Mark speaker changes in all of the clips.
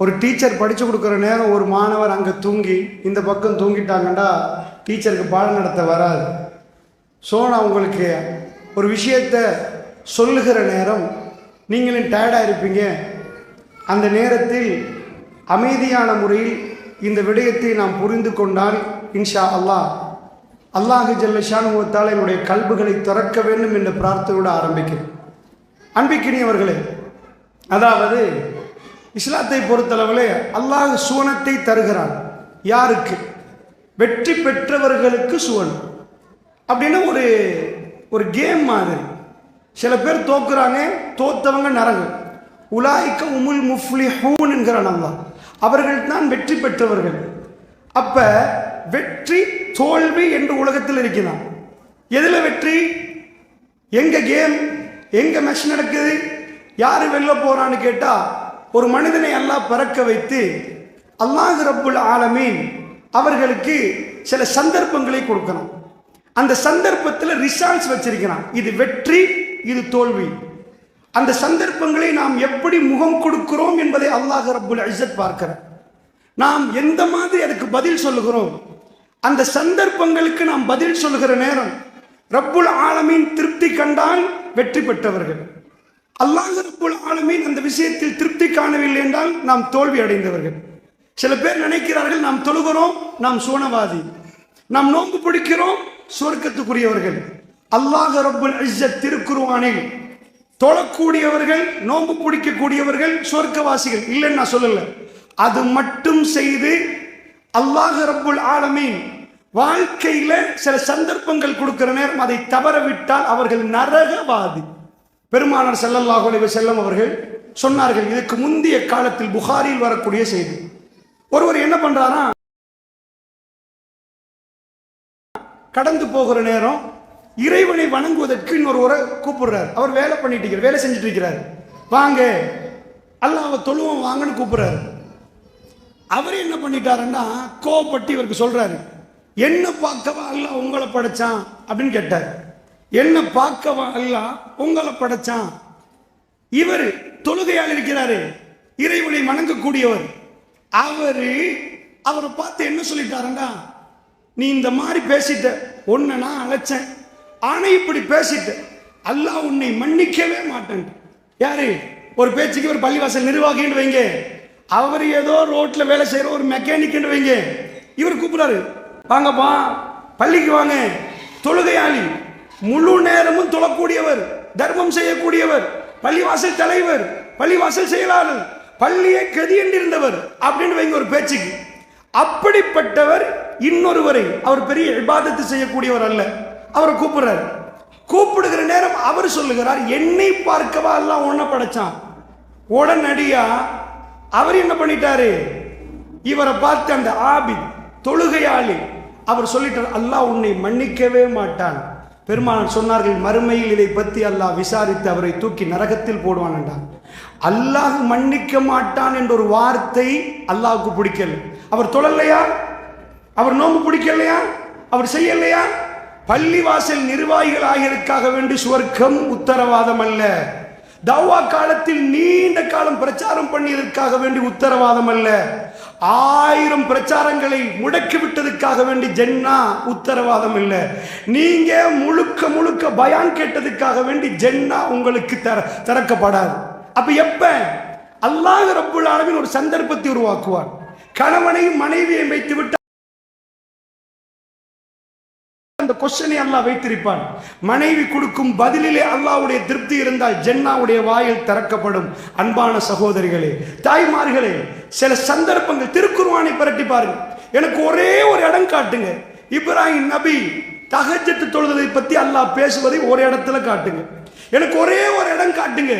Speaker 1: ஒரு டீச்சர் படித்து கொடுக்குற நேரம் ஒரு மாணவர் அங்கே தூங்கி இந்த பக்கம் தூங்கிட்டாங்கண்டா டீச்சருக்கு பாடம் நடத்த வராது. ஸோ நான் உங்களுக்கு ஒரு விஷயத்தை சொல்லுகிற நேரம் நீங்களும் டயர்டாக இருப்பீங்க. அந்த நேரத்தில் அமைதியான முறையில் இந்த விடயத்தை நாம் புரிந்து கொண்டால் இன்ஷா அல்லாஹ் ஜல்ல ஷானுவத்தால் என்னுடைய கல்புகளை திறக்க வேண்டும் என்ற பிரார்த்தனையோடு ஆரம்பிக்கிறேன். அன்பிக்கினியவர்களே, அதாவது இஸ்லாத்தை பொறுத்தளவிலே அல்லாஹ் சுவனத்தை தருகிறான். யாருக்கு? வெற்றி பெற்றவர்களுக்கு சுவனம் அப்படின்னு ஒரு கேம் மாதிரி. சில பேர் தோக்குறாங்க, தோத்தவங்க நரகம். உலாய்க்க உமுல் முஃப்லிஹூன் என்கிறான் அல்லாஹ். அவர்கள் தான் வெற்றி பெற்றவர்கள். அப்ப வெற்றி தோல்வி என்று உலகத்தில் இருக்கிறான். எதுல வெற்றி? எங்க கேம், எங்க மேட்ச் நடக்குது, யாரு வெல்ல போறான்னு கேட்டா, ஒரு மனிதனை அல்லாஹ் பறக்க வைத்து அல்லாஹ் ரப்புல் ஆலமீன் அவர்களுக்கு சில சந்தர்ப்பங்களை கொடுக்கணும். அந்த சந்தர்ப்பத்தில் ரிசல்ட்ஸ் வச்சிருக்கிறான். இது வெற்றி, இது தோல்வி. அந்த சந்தர்ப்பங்களை நாம் எப்படி முகம் கொடுக்கிறோம் என்பதை அல்லாஹ் ரப்புல் இஸ்ஸத் பார்க்கிறார். நாம் எந்த மாதிரி அதுக்கு பதில் சொல்லுகிறோம், அந்த சந்தர்ப்பங்களுக்கு நாம் பதில் சொல்லுகிற நேரம் ரப்புல் ஆலமீன் திருப்தி கண்டால் வெற்றி பெற்றவர்கள். அல்லாஹ் ரப்புல் ஆலமீன் அந்த விஷயத்தில் திருப்தி காணவில்லை என்றால் நாம் தோல்வி அடைந்தவர்கள். சில பேர் நினைக்கிறார்கள் நாம் தொழுகிறோம், நாம் சுவனவாதி, நாம் நோன்பு பிடிக்கிறோம், சுவர்க்கத்துக்குரியவர்கள். அல்லாஹ் ரப்புல் இஸ்ஸத் திருக்குர்ஆனில் தொழக்கூடியவர்கள், நோன்பு பிடிக்கக்கூடியவர்கள் சுவர்க்கவாசிகள் இல்லைன்னு நான் சொல்லல. அது மட்டும் செய்து அல்லாஹ் ரப்புல் ஆலமீன் வாழ்க்கையில சில சந்தர்ப்பங்கள் கொடுக்கிற நேரம் அதை தவறவிட்டால் அவர்கள் நரகவாதி. பெருமானார் ஸல்லல்லாஹு அலைஹி வஸல்லம் அவர்கள் சொன்னார்கள். இதுக்கு முந்தைய காலத்தில் புகாரில் வரக்கூடிய செய்தி. ஒருவர் என்ன பண்றாரா, கடந்து போகிற நேரம் இறைவனை வணங்குவதற்கு இன்னொருவரை கூப்பிடுறார். அவர் வேலை பண்ணிட்டு இருக்கிறார், வேலை செஞ்சுட்டு இருக்கிறார். வாங்க அல்லாஹ்வை தொழுவோம் வாங்கன்னு கூப்பிடுறாரு. அவர் என்ன பண்ணிட்டாருன்னா கோபப்பட்டு இவருக்கு சொல்றாரு, என்ன பார்க்கவா அல்லாஹ் உங்களை படைச்சான் அப்படின்னு கேட்டார். என்ன பார்க்கவா அல்லாஹ் உங்களை படைச்சான்? இவர் தொழுகையால் இருக்கிறாரு, இறைவனை வணங்கக்கூடியவர். அவரை பார்த்து என்ன சொல்லிட்டாருன்னா, நீ இந்த மாதிரி பேசிட்ட, உன்னை நான் அழைச்சேன், ஆனா இப்படி பேசிட்ட, அல்லாஹ் உன்னை மன்னிக்கவே மாட்டேன். யாரு? ஒரு பேச்சுக்கு ஒரு பள்ளிவாசல் நிர்வாகின்னு வைங்க, அவர் ஏதோ ரோட்ல வேலை செய்யற ஒரு மெக்கானிக் வைங்க, இவர் கூப்பிடாரு, வாங்கப்பா பள்ளிக்கு வாங்க. தொழுகையாளி, முழு நேரமும் தொழக்கூடியவர், தர்மம் செய்யக்கூடியவர், பள்ளிவாசல் தலைவர், பள்ளிவாசல் செயலாளர், பள்ளியை கதியண்டிருந்தவர் அப்படின்னு வைங்க ஒரு பேச்சுக்கு. அப்படிப்பட்டவர் இன்னொருவரை, அவர் பெரிய இபாதத்து செய்யக்கூடியவர் அல்ல, அவரை கூப்பிடுறாரு. கூப்பிடுகிற நேரம் அவர் சொல்லுகிறார், என்னை பார்க்கவா அல்லாஹ் உன்னை படைச்சான். உடனடியா அவர் என்ன பண்ணிட்டாரு, இவரை பார்த்து அந்த ஆபித் தொழுகையாளி அவர் சொல்லிட்டார், அல்லாஹ் உன்னை மன்னிக்கவே மாட்டான். பெருமானார் சொன்னார்கள், மறுமையில் இதை பற்றி அல்லாஹ் விசாரித்து அவரை தூக்கி நரகத்தில் போடுவான் என்றார். அல்லாஹ் மன்னிக்க மாட்டான் என்ற ஒரு வார்த்தை அல்லாஹ்வுக்கு பிடிக்கல. அவர் தொழலையா, அவர் நோன்பு பிடிக்கலையா, அவர் செய்யலையா? பள்ளிவாசல் நிர்வாகிகள் ஆகியதற்காக வேண்டி சுவர்க்கம் உத்தரவாதம் அல்ல. தவ்வா காலத்தில் நீண்ட காலம் பிரச்சாரம் பண்ணியதற்காக வேண்டி உத்தரவாதம் அல்ல. 1000 பிரச்சாரங்களை முடக்கி விட்டதுக்காக வேண்டி ஜென்னா உத்தரவாதம் இல்லை. நீங்க முழுக்க பயான் கேட்டதுக்காக வேண்டி ஜென்னா உங்களுக்கு திறக்கப்படாது. அப்ப எப்ப அல்லாஹ் ரப்புல் ஆலமீன் ஒரு சந்தர்ப்பத்தை உருவாக்குவார். கணவனையும் மனைவியை வைத்து விட்டு அந்த கொஸ்டினை அல்லாஹ் வைத்திருப்பான். மனைவி கொடுக்கும் பதிலிலே அல்லாஹ்வுடைய திருப்தி இருந்தால் ஜென்னாவுடைய வாயில் திறக்கப்படும். அன்பான சகோதரிகளே, தாய்மார்களே, சில சந்தர்ப்பங்கள் திருக்குர்ஆனை பரட்டி பாருங்க. எனக்கு ஒரே ஒரு இடம் காட்டுங்க, இப்ராஹிம் நபி தஹஜ்ஜத் தொழுதலை பத்தி அல்லாஹ் பேசுவதை ஒரு இடத்துல காட்டுங்க. எனக்கு ஒரே ஒரு இடம் காட்டுங்க,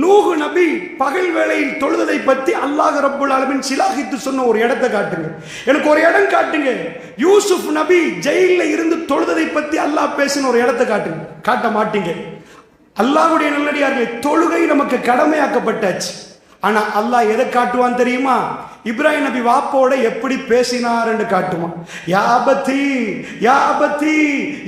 Speaker 1: நூஹ் நபி பகல் வேளையில் தொழுதலை பற்றி அல்லாஹ் ரப்புல் ஆலமீன் சிலாகித்து சொன்ன ஒரு இடத்தை காட்டுங்க. எனக்கு ஒரு இடம் காட்டுங்க, யூசுப் நபி ஜெயிலில் இருந்து தொழுதலை பற்றி அல்லாஹ் பேசின ஒரு இடத்தை காட்டுங்க. காட்ட மாட்டீங்க. அல்லாஹ்வுடைய நல்லடியார்களே, தொழுகை நமக்கு கடமையாக்கப்பட்டாச்சு. ஆனா அல்லாஹ் எதை காட்டுவான் தெரியுமா? இப்ராஹிம் நபி வாப்போட எப்படி பேசினார் என்று காட்டுவான். யா அபதி யா அபதி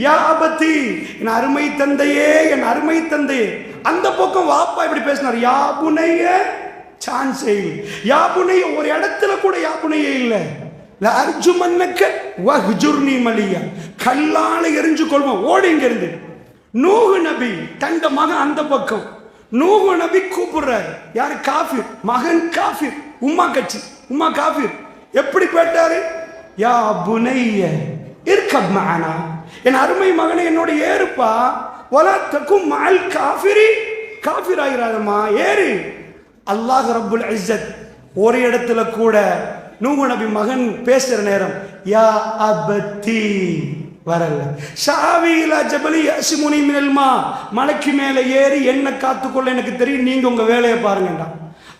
Speaker 1: யா அபதி, என் அருமை தந்தையே, என் அருமை தந்தையே. அந்த பக்கம் வாப்பா எப்படி பேசினார்? யா புனைய, சான்ஸே இல்லை. யாபுனைய ஒரு இடத்துல கூட யாபுனையே இல்லை. அர்ஜுமன்னக்க வஹ்ஜுர்னி மலியா, கல்லால எரிஞ்சு கொள்வோம், ஓடி இங்க இருந்து. நூஹ் நபி தந்த மகன் அந்த பக்கம், நூஹ் நபி கூப்பிடுறாரு, யாரு? காஃபிர் மகன், காஃபிர் உம்மா கட்சி, உம்மா காஃபிர். எப்படி கேட்டாரு? யா புனைய இர்கப் மஅனா, என் அருமை மகனை என்னோட ஏறுப்பா, வலா தகும் மஅல் காஃபிரி, காஃபிர் ஆகிறாதம்மா, ஏறு. அல்லாஹ் ரப்புல் இஸ்ஸத் ஒரு இடத்துல கூட நூஹ் நபி மகன் பேசுற நேரம் யா அபத்தி வரல. ஷாவிலா ஜபலி யஸ்முனி மினல் மா, மலைக்கு மேலே ஏறி என்ன காத்துக்கொள்ள எனக்கு தெரியும், நீங்க உங்க வேலையை பாருங்கடா.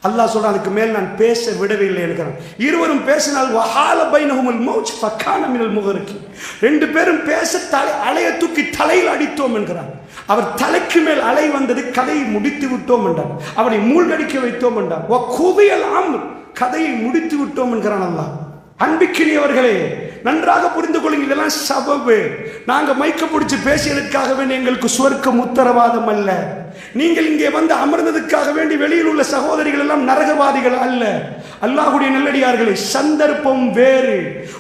Speaker 1: அல்லாஹ் சொல்றான், அதுக்கு மேல் நான் பேச விடவில்லை என்கிறான். இருவரும் பேசினால் வஹால பைனஹுமுல் மௌஜ் ஃபகான மினல் முகரிகி, ரெண்டு பேரும் பேச அலையை தூக்கி தலையில் அடித்தோம் என்கிறான். அவர் தலைக்கு மேல் அலை வந்தது, கதையை முடித்து விட்டோம் என்றார். அவரை மூழ்கடிக்க வைத்தோம் என்றார். குவியல் ஆம், கதையை முடித்து விட்டோம் என்கிறான் அல்லாஹ். அன்பிக்கினியவர்களே, நன்றாக புரிந்து கொள்ளுங்கள், இதெல்லாம் சபபு. நாங்க மைக்க பிடிச்சு பேசியதற்காக வேண்டி எங்களுக்கு சுவர்க்கம் உத்தரவாதம் அல்ல. நீங்கள் இங்கே வந்து அமர்ந்ததுக்காக வேண்டி வெளியில் உள்ள சகோதரிகள் எல்லாம் நரகவாதிகள் அல்ல. அல்லாஹ்வுடைய நல்லடியார்களே, சந்தர்ப்பம் வேறு.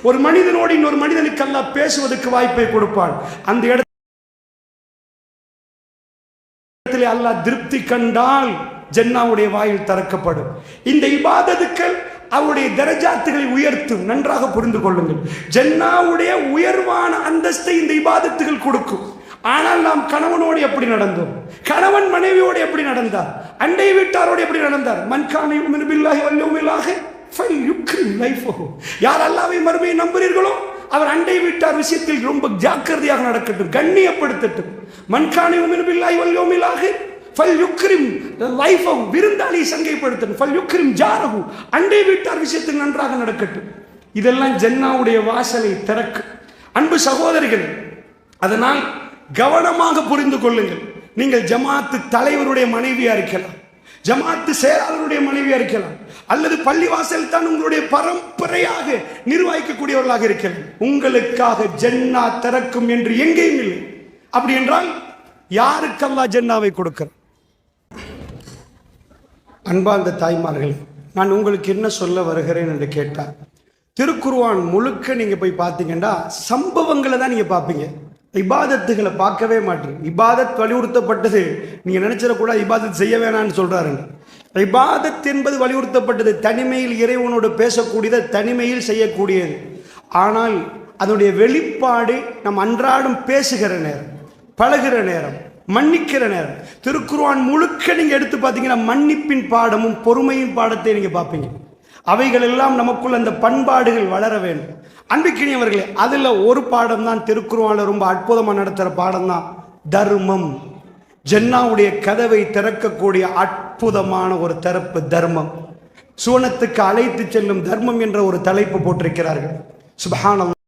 Speaker 1: ஒரு மனிதனோடு இன்னொரு மனிதனுக்கு அல்லாஹ் பேசுவதற்கு வாய்ப்பை கொடுப்பான். அந்த இடத்துல அல்லாஹ் திருப்தி கண்டால் ஜன்னாவுடைய வாயில் திறக்கப்படும். இந்த இபாதத்துக்கள் அவருடைய தரஜாத்துகளை உயர்த்தும். நன்றாக புரிந்து கொள்ளுங்கள், ஜன்னாவுடைய உயர்வான அந்தஸ்தை இந்த இபாதத்துகள் கொடுக்கும். ஆனால் நாம் கணவனோடு எப்படி நடந்தோம், கணவன் மனைவியோடு எப்படி நடந்தார், அண்டை வீட்டாரோடு எப்படி நடந்தார்? மன்கான யுமினு பில்லாஹி வல் யௌமில் ஆகிர் ஃபல்யுக்ரிம் லைஃபஹு, யார் அல்லாஹ்வை மறுமையை நம்புகிறீர்களோ அவர் அண்டை வீட்டார் விஷயத்தில் ரொம்ப ஜாக்கிரதையாக நடக்கட்டும், கண்ணியப்படுத்தட்டும். மன்கான யுமினு பில்லாஹி வல் யௌமில் ஆகிர் ஃபல்யுக்ரிம் லைஃபஹு, விருந்தாளியை சங்கைப்படுத்தட்டும். ஃபல்யுக்ரிம் ஜாரஹு, அண்டை வீட்டார் விஷயத்தில் நன்றாக நடக்கட்டும். இதெல்லாம் ஜன்னாவுடைய வாசலை திறக்கும். அன்பு சகோதரிகள், அதனால் கவனமாக புரிந்து கொள்ளுங்கள். நீங்கள் ஜமாத்து தலைவருடைய மனைவியா இருக்கலாம், ஜமாத்து செயலாளருடைய மனைவியா இருக்கலாம், அல்லது பள்ளிவாசல் தான் உங்களுடைய பரம்பரையாக நிர்வகிக்கக்கூடியவர்களாக இருக்கலாம். உங்களுக்காக ஜன்னா திறக்கும் என்று எங்கேயும் இல்லை. அப்படி என்றால் யாருக்கு அல்லாஹ் ஜன்னாவை கொடுக்கிறார்? அன்பார்ந்த தாய்மார்கள், நான் உங்களுக்கு என்ன சொல்ல வருகிறேன் என்று கேட்டால், திருக்குர்ஆன் முழுக்க நீங்க போய் பார்த்தீங்கன்னா சம்பவங்களை தான் நீங்க பார்ப்பீங்க, இபாதத்துகளை பார்க்கவே மாட்டீங்க. இபாதத் வலியுறுத்தப்பட்டது, நீங்க நினைச்சிடக்கூடாது இபாதத் செய்ய வேணான்னு சொல்றாரு. இபாதத் என்பது வலியுறுத்தப்பட்டது, தனிமையில் இறைவனோடு பேசக்கூடியது, தனிமையில் செய்யக்கூடியது. ஆனால் அதனுடைய வெளிப்பாடு நம் அன்றாடம் பேசுகிற நேரம், பழகிற நேரம், மன்னிக்கிற நேரம். திருக்குர்ஆன் முழுக்க நீங்க எடுத்து பார்த்தீங்கன்னா மன்னிப்பின் பாடமும் பொறுமையின் பாடத்தை நீங்க பார்ப்பீங்க. அவைகள் எல்லாம் நமக்குள்ள அந்த பண்பாடுகள் வளர வேண்டும். அன்பிக்கினியவர்களே, அதுல ஒரு பாடம் தான் திருக்குர்ஆன்ல ரொம்ப அற்புதமா நடத்துற பாடம் தான் தர்மம். ஜன்னாவுடைய கதவை திறக்கக்கூடிய அற்புதமான ஒரு தரப்பு தர்மம். சுவனத்துக்கு அழைத்து செல்லும் தர்மம் என்ற ஒரு தலைப்பு போட்டிருக்கிறார்கள். சுப்ஹானல்லாஹ்.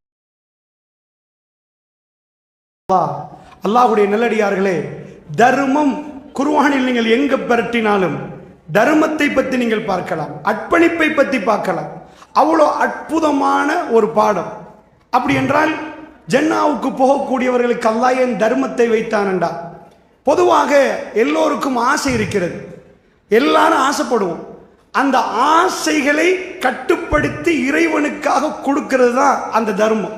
Speaker 1: அல்லாஹ்வுடைய நல்லடியார்களே, தர்மம் குர்ஆனில் நீங்கள் எங்க பரட்டினாலும் தர்மத்தை பற்றி நீங்கள் பார்க்கலாம், அர்ப்பணிப்பை பற்றி பார்க்கலாம். அவ்வளோ அற்புதமான ஒரு பாடம். அப்படி என்றால் ஜன்னாவுக்கு போகக்கூடியவர்களுக்கு அல்லாஹ் ஏன் தர்மத்தை வைத்தானண்டா? பொதுவாக எல்லோருக்கும் ஆசை இருக்கிறது, எல்லாரும் ஆசைப்படுவோம். அந்த ஆசைகளை கட்டுப்படுத்தி இறைவனுக்காக கொடுக்கிறது தான் அந்த தர்மம்.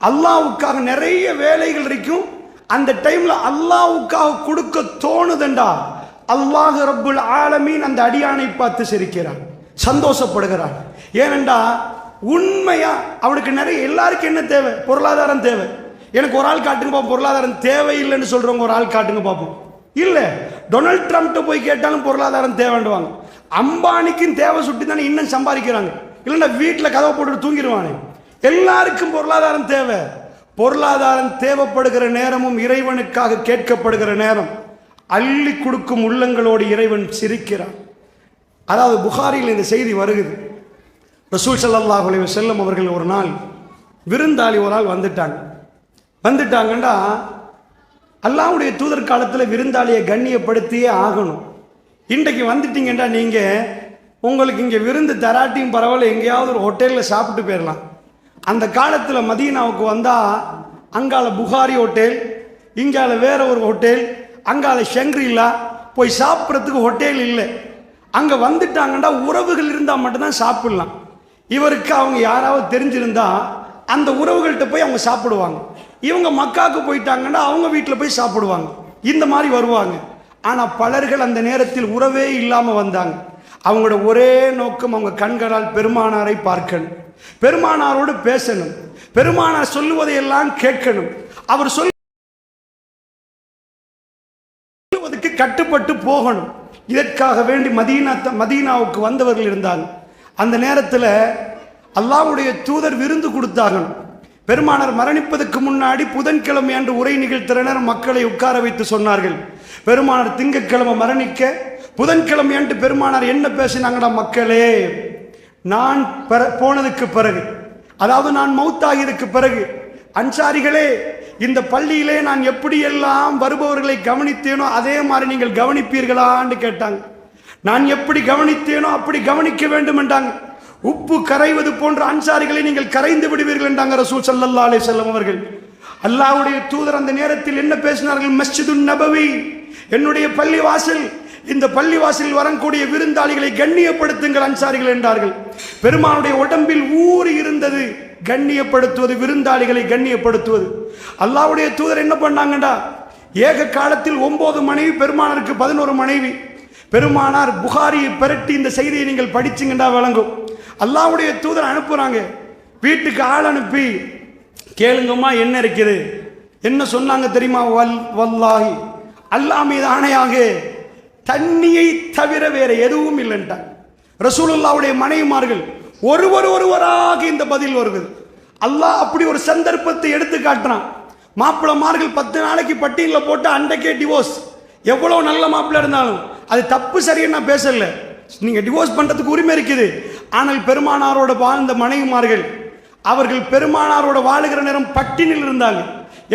Speaker 1: அல்லாஹ்வுக்காக நிறைய வேலைகள் இருக்கும், அந்த டைம்ல அல்லாஹ்வுக்காக கொடுக்க தோணுதண்டா, அல்லாஹ் ரப்புல் ஆலமீன் அந்த அடியானை பார்த்து சிரிக்கிறான், சந்தோஷப்படுகிறான். ஏனென்றா உண்மையா அவனுக்கு நிறைய, எல்லாருக்கும் என்ன தேவை? பொருளாதாரம் தேவை. எனக்கு ஒரு ஆள் காட்டுங்க பார்ப்போம், பொருளாதாரம் தேவையில்லைன்னு சொல்றவங்க ஒரு ஆள் காட்டுங்க பார்ப்போம். இல்லை, டொனால்ட் ட்ரம்ப்ட்ட போய் கேட்டாலும் பொருளாதாரம் தேவைண்டுவாங்க. அம்பானிக்கும் தேவை சுட்டி தானே இன்னும் சம்பாதிக்கிறாங்க, இல்லைன்னா வீட்டில் கதவை போட்டு தூங்கிடுவானே. எல்லாருக்கும் பொருளாதாரம் தேவை. பொருளாதாரம் தேவைப்படுகிற நேரமும் இறைவனுக்காக கேட்கப்படுகிற நேரம் அள்ளி கொடுக்கும் உள்ளங்களோடு இறைவன் சிரிக்கிறான். அதாவது புகாரியில் இந்த செய்தி வருகிறது. ரசூல் ஸல்லல்லாஹு அலைஹி வஸல்லம் அவர்கள் ஒரு நாள் விருந்தாளி ஒரு ஆள் வந்துட்டாங்கண்டா அல்லாஹ்வுடைய தூதர் காலத்தில் விருந்தாளியை கண்ணியப்படுத்தியே ஆகணும். இன்றைக்கு வந்துட்டீங்கண்டா நீங்கள், உங்களுக்கு இங்கே விருந்து தராட்டியும் பரவாயில்ல, எங்கேயாவது ஒரு ஹோட்டலில் சாப்பிட்டு போயிடலாம். அந்த காலத்தில் மதீனாவுக்கு வந்தால் அங்கால புகாரி ஹோட்டல், இங்கால வேற ஒரு ஹோட்டல், அங்கால ஷங்க்ரிலா, போய் சாப்பிட்றதுக்கு ஹோட்டல் இல்லை. அங்கே வந்துட்டாங்கன்னா உறவுகள் இருந்தால் மட்டும்தான் சாப்பிடலாம். இவருக்கு அவங்க யாராவது தெரிஞ்சிருந்தா அந்த உறவுகள்கிட்ட போய் அவங்க சாப்பிடுவாங்க. இவங்க மக்காவுக்கு போயிட்டாங்கன்னா அவங்க வீட்டில் போய் சாப்பிடுவாங்க. இந்த மாதிரி வருவாங்க. ஆனால் பலர்கள் அந்த நேரத்தில் உறவே இல்லாமல் வந்தாங்க. அவங்களோட ஒரே நோக்கம் அவங்க கண்களால் பெருமானாரை பார்க்கணும், பெருமானாரோடு பேசணும், பெருமானார் சொல்லுவதையெல்லாம் கேட்கணும், அவர் சொல்லுவதற்கு கட்டுப்பட்டு போகணும். இதற்காக வேண்டி மதீனாவுக்கு வந்தவர்கள் இருந்தாங்க. அந்த நேரத்தில் அல்லாஹ்வுடைய தூதர் விருந்து கொடுத்தார்கள். பெருமானார் மரணிப்பதற்கு முன்னாடி புதன்கிழமை அன்று உரை நிகழ்த்தினர். மக்களை உட்கார வைத்து சொன்னார்கள், பெருமானார் திங்கட்கிழமை மரணிக்க, புதன்கிழமை அன்று பெருமானார் என்ன பேசினாங்கடா மக்களே, நான் போனதுக்கு பிறகு, அதாவது நான் மௌத்தாகியதுக்கு பிறகு, அன்சாரிகளே இந்த பள்ளியிலே நான் எப்படியெல்லாம் வருபவர்களை கவனித்தேனோ அதே மாதிரி நீங்கள் கவனிப்பீர்களான்னு கேட்டாங்க. நான் எப்படி கவனித்தேனோ அப்படி கவனிக்க வேண்டும் என்றாங்க. உப்பு கரைவது போன்ற அன்சாரிகளை நீங்கள் கரைந்து விடுவீர்கள் என்றாங்க ரசூல் ஸல்லல்லாஹு அலைஹி வஸல்லம் அவர்கள். அல்லாஹ்வுடைய தூதர் அந்த நேரத்தில் என்ன பேசினார்கள்? மஸ்ஜிதுன் நபவி, என்னுடைய பள்ளிவாசல், இந்த பள்ளிவாசலில் வரக்கூடிய விருந்தாளிகளை கண்ணியப்படுத்துங்கள் அன்சாரிகள் என்றார்கள். பெருமானுடைய உடம்பில் ஊறி இருந்தது கண்ணியப்படுத்துவது, விருந்தாளிகளை கண்ணியப்படுத்துவது. அல்லாஹ்வுடைய தூதர் என்ன பண்ணாங்கடா, ஏக காலத்தில் 9 மனைவி, பெருமானாருக்கு 11 மனைவி. பெருமானார் புகாரியை பெரட்டி இந்த செய்தியை நீங்கள் படிச்சுங்கண்டா விளங்கும். அல்லாஹ்வுடைய தூதர் அனுப்புறாங்க, வீட்டுக்கு ஆள் அனுப்பி கேளுங்கம்மா என்ன இருக்குது. என்ன சொன்னாங்க தெரியுமா? வல்லாஹி, அல்லாஹ் மீது ஆணையாக தண்ணியை தவிர வேற எதுவும் இல்லைன்ட்டாங்க. ரசூலுல்லாஹ்வுடைய மனைவிமார்கள் ஒருவராக இந்த பதில் வருகிறது. அல்லாஹ் அப்படி ஒரு சந்தர்ப்பத்தை எடுத்து காட்டுறான். மாப்பிளமார்கள் 10 நாளைக்கு பட்டியலில் போட்டு அன்றைக்கே டிவோர்ஸ். எவ்வளவு நல்ல மாப்பிள்ளை இருந்தாலும் அது தப்பு, சரின்னு நான் பேசல, நீங்க டிவோர்ஸ் பண்றதுக்கு உரிமை இருக்குது. ஆனால் பெருமானாரோட வாழ்ந்த மனைவிமார்கள், அவர்கள் பெருமானாரோட வாழுகிற நேரம் பட்டினில் இருந்தாங்க.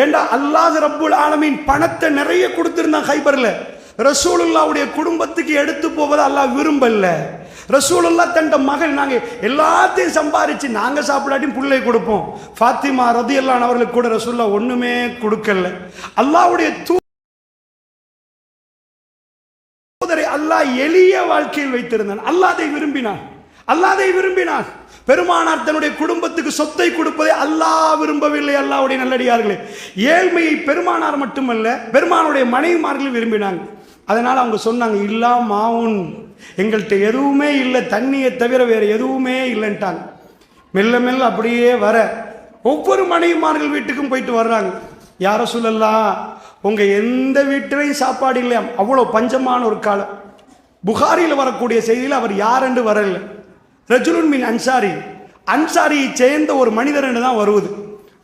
Speaker 1: ஏண்டா அல்லாஹ் ரப்புல் ஆலமீன் பணத்தை நிறைய கொடுத்திருந்தான் ஹைபர்ல. ரசூலுல்லாஹ்வுடைய குடும்பத்துக்கு எடுத்து போவதை அல்லாஹ் விரும்பல. ரசூலுல்லாஹ் தண்ட மகள், நாங்க எல்லாத்தையும் சம்பாரிச்சு நாங்க சாப்பிடாட்டியும் பிள்ளை கொடுப்போம். ஃபாத்திமா ரதியல்லாஹு அன்ஹா அவர்களுக்கு கூட ரசூலுல்லாஹ் ஒண்ணுமே கொடுக்கல. அல்லாஹ்வுடைய தூதரை அல்லாஹ் எளிய வாழ்க்கையில் வைத்திருந்தான். அல்லாஹ்வை விரும்பினான். பெருமானார் தன்னுடைய குடும்பத்துக்கு சொத்தை கொடுப்பதை அல்லாஹ் விரும்பவில்லை. அல்லாஹ்வுடைய நல்லடியார்களே, ஏழ்மையை பெருமானார் மட்டுமல்ல பெருமானுடைய மனைவிமார்கள் விரும்பினாங்க. அதனால அவங்க சொன்னாங்க, இல்லா மாவுன், எங்கள்கிட்ட எதுவுமே இல்லை, தண்ணியை தவிர வேற எதுவுமே இல்லைன்ட்டாங்க. மெல்ல மெல்ல அப்படியே வர ஒவ்வொரு மனைவிமார்கள் வீட்டுக்கும் போயிட்டு வர்றாங்க. யார சொல்லலாம், உங்க எந்த வீட்டிலையும் சாப்பாடு இல்லையா, அவ்வளோ பஞ்சமான ஒரு காலம். புகாரியில் வரக்கூடிய செய்தியில் அவர் யார் என்று வரல, ரஜுலுன் மின் அன்சாரியை சேர்ந்த ஒரு மனிதர் என்று தான் வருவது.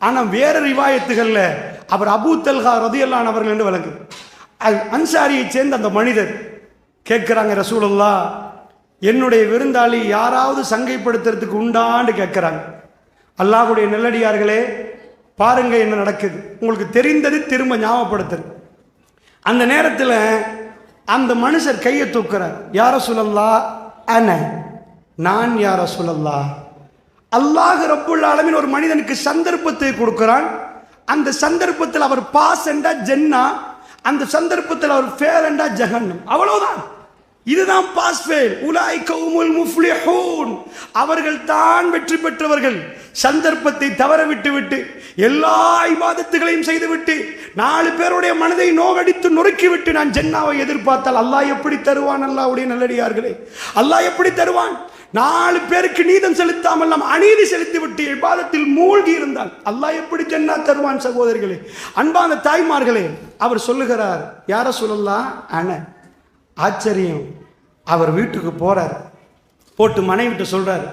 Speaker 1: ஆனால் வேற ரிவாயத்துகளில் அவர் அபூ தல்ஹா ரதியல்லாஹு அன்ஹு அவர்கள் என்று வழங்குது. அன்சாரியை சேர்ந்த அந்த மனிதர் கேட்குறாங்க, ரசூலுல்லாஹ் என்னுடைய விருந்தாளி யாராவது சங்கைப்படுத்துறதுக்கு உண்டான்னு கேட்குறாங்க. அல்லாஹ்வுடைய நல்லடியார்களே, பாருங்க என்ன நடக்குது, உங்களுக்கு தெரிந்தது திரும்ப ஞாபகப்படுத்துறது. அந்த நேரத்தில் அந்த மனுஷர் கையை தூக்குறார். யார ரசூலல்லாஹ், நான் யார ரசூலல்லாஹ். அல்லாஹ் ரப்புல் ஆலமீன் ஒரு மனிதனுக்கு சந்தர்ப்பத்தை கொடுக்கிறான். அந்த சந்தர்ப்பத்தில் அவர் பாஸ் என்றா ஜன்னா, அந்த சந்தர்ப்பத்தில் அவர் ஃபேல் என்றா ஜஹன்னம். அவ்வளவுதான். இதுதான் பாஸ் ஃபெயில். உலாயிக ஹுமுல் முஃப்லிஹூன், அவர்கள் தான் வெற்றி பெற்றவர்கள். சந்தர்ப்பத்தை தவற விட்டு எல்லா இபாதத்துகளையும் செய்துவிட்டு 4 பேருடைய மனதை நோகடித்து நொறுக்கிவிட்டு நான் ஜன்னாவை எதிர்பார்த்தால் அல்லாஹ் எப்படி தருவான்? அல்லாஹ்வுடைய நல்லடியார்களே, அல்லாஹ் எப்படி தருவான்? 4 பேருக்கு நீதம் செலுத்தாமல் நாம் அநீதி செலுத்தி விட்டு இபாதத்தில் மூழ்கி இருந்தால் அல்லாஹ் எப்படி ஜன்னா தருவான்? சகோதரிகளே, அன்பான தாய்மார்களே, அவர் சொல்லுகிறார், யார சொல்லலாம். ஆச்சரியம். அவர் வீட்டுக்கு போறார். போட்டு மனைவிட்டு சொல்றார்,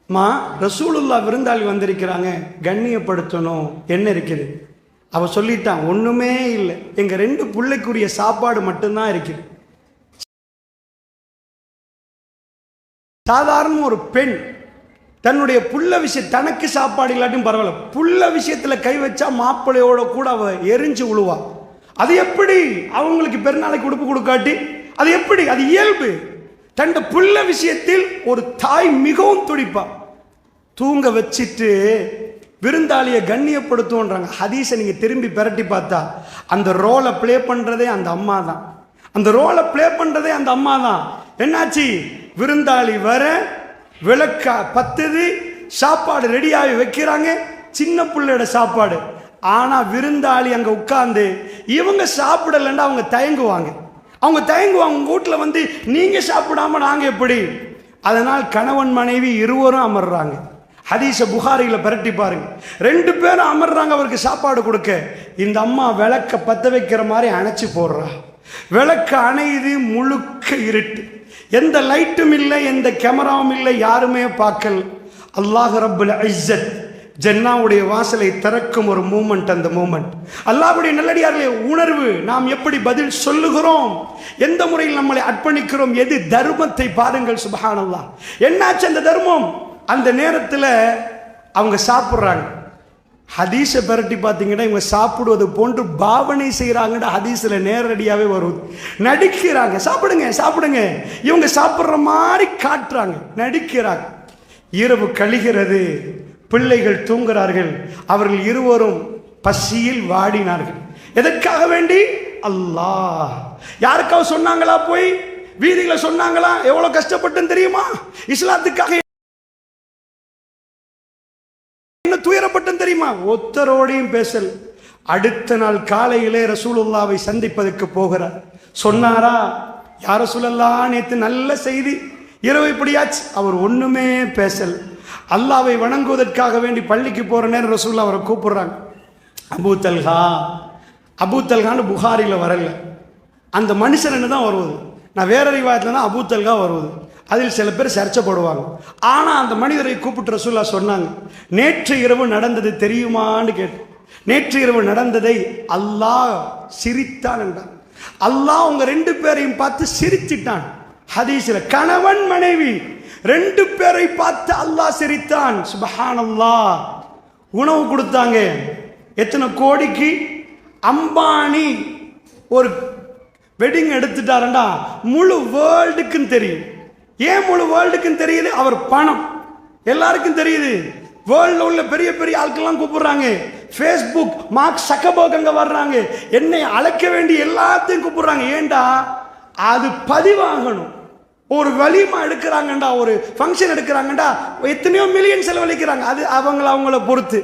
Speaker 1: மா ரசூலுல்லாஹ் விருந்தாளி வந்திருக்கிறாங்க, கண்ணியப்படுத்தணும், என்ன இருக்குது? அவ சொல்லிட்டான், ஒண்ணுமே இல்லை, எங்க 2 பிள்ளைக்குரிய சாப்பாடு மட்டும்தான் இருக்குது. சாதாரண ஒரு பெண் தன்னுடைய புள்ள விஷயம், தனக்கு சாப்பாடு இல்லாட்டியும் பரவாயில்ல, புள்ள விஷயத்துல கை வச்சா மாப்பிள்ளையோட கூட அவ எரிஞ்சு விழுவா. அது எப்படி? அவங்களுக்கு பெருநாளைக்கு உடுப்பு கொடுக்காட்டி அது எப்படி? அது இயல்பு. தன் புள்ள விஷயத்தில் ஒரு தாய் மிகவும் துடிப்பா. தூங்க வச்சிட்டு விருந்தாளியை கண்ணியப்படுத்துவோன்றாங்க. ஹதீஸை நீங்க திரும்பி பிரட்டி பார்த்தா அந்த ரோலை பிளே பண்றதே அந்த அம்மா தான். என்னாச்சு? விருந்தாளி வர விளக்கா பத்துது, சாப்பாடு ரெடியாகி வைக்கிறாங்க, சின்ன பிள்ளையோட சாப்பாடு. ஆனா விருந்தாளி அங்க உட்கார்ந்து இவங்க சாப்பிடலன்னா அவங்க தயங்குவாங்க. உங்க வீட்டில் வந்து நீங்க சாப்பிடாம நாங்க எப்படி? அதனால் கணவன் மனைவி இருவரும் அமர்றாங்க. ஹதீஸ புகாரில பரட்டி பாருங்க. 2 பேரும் அமர்றாங்க அவருக்கு சாப்பாடு கொடுக்க. இந்த அம்மா விளக்க பத்த வைக்கிற மாதிரி அணைச்சி போடுறா. விளக்க அணையுது, முழுக்க இருட்டு, எந்த லைட்டும் இல்லை, எந்த கேமராவும் இல்லை, யாருமே பார்க்கல. அல்லாஹ் ரப்புல் இஸ்ஸத் ஜன்னாவுடைய வாசலை திறக்கும் ஒரு மூமெண்ட். அந்த மூமெண்ட் அல்லாஹ்வுடைய நல்லடியார்களே, உணர்வு. நாம் எப்படி பதில் சொல்லுகிறோம், எந்த முறையில் நம்மளை அர்ப்பணிக்கிறோம், எது தர்மத்தை பாருங்கள். சுப்ஹானல்லாஹ். என்னாச்சு அந்த தர்மம்? அந்த நேரத்தில் அவங்க சாப்பிட்றாங்க. ஹதீஸை பரட்டி பார்த்தீங்கன்னா இவங்க சாப்பிடுவது போன்று பாவனை செய்கிறாங்கன்னு ஹதீஸில் நேரடியாகவே வருது. நடிக்கிறாங்க, சாப்பிடுங்க சாப்பிடுங்க, இவங்க சாப்பிட்ற மாதிரி காட்டுறாங்க, நடிக்கிறாங்க. இரவு கழிகிறது, பிள்ளைகள் தூங்குகிறார்கள். அவர்கள் இருவரும் பசியில் வாடினார்கள். எதற்காக வேண்டி? அல்லாஹ். யாருக்காவது சொன்னாங்களா? போய் வீதிகளை சொன்னாங்களா? எவ்வளவு கஷ்டப்பட்டு தெரியுமா? இஸ்லாத்துக்காக என்ன துயரப்பட்டு தெரியுமா? ஒத்தரோடையும் பேசல். அடுத்த நாள் காலையிலே ரசூலுல்லாவை சந்திப்பதற்கு போகிறார். சொன்னாரா, யா ரசூலல்லாஹ், நேற்று நல்ல செய்தி, இரவு இப்படியாச்சு. அவர் ஒண்ணுமே பேசல். அல்லாவை வணங்குவதற்காக வேண்டி பள்ளிக்கு போற நேரம் ரசூலுல்லாஹ் அவரை கூப்பிடுறாங்க. அபூ தல்கான்னு புகாரில வரல, அந்த மனுஷன் தான் வருவது. நான் வேற ரிவாயத்துல தான் அபூ தல்கா வருவது. அதில் சில பேர் சர்ச்சைப்படுவாங்க. ஆனா அந்த மனிதரை கூப்பிட்டு ரசூலுல்லாஹ் சொன்னாங்க, நேற்று இரவு நடந்தது தெரியுமான்னு கேட்டு. நேற்று இரவு நடந்ததை அல்லாஹ் சிரித்தான் என்றான். அல்லாஹ் உங்க 2 பேரையும் பார்த்து சிரிச்சிட்டான். ஹதீஸ்ல கணவன் மனைவி 2 பேரை பார்த்து அல்லாஹ் சிரித்தான். சுப்ஹானல்லாஹ். உணவு கொடுத்தாங்க. எத்தனை கோடிக்கு? அம்பானி ஒரு வெட்டிங் எடுத்துட்டாருண்டா முழு வேர்ல்டுக்கும் தெரியும். ஏன் முழு வேர்ல்டுக்கும் தெரியுது? அவர் பணம் எல்லாருக்கும் தெரியுது. வேர்ல்ட்ல உள்ள பெரிய பெரிய ஆட்கள்லாம் கூப்பிடுறாங்க. ஃபேஸ்புக் மார்க் சக்கர்பர்க் அங்க வர்றாங்க. என்னை அழைக்க வேண்டிய எல்லாத்தையும் கூப்பிடுறாங்க. ஏண்டா அது பதிவாகணும். ஒரு வலிமா எடுக்கிறாங்கண்டா, ஒரு ஃபங்க்ஷன் எடுக்கிறாங்கண்டா, எத்தனையோ மில்லியன் செலவழிக்கிறாங்க. அது அவங்கள பொறுத்து.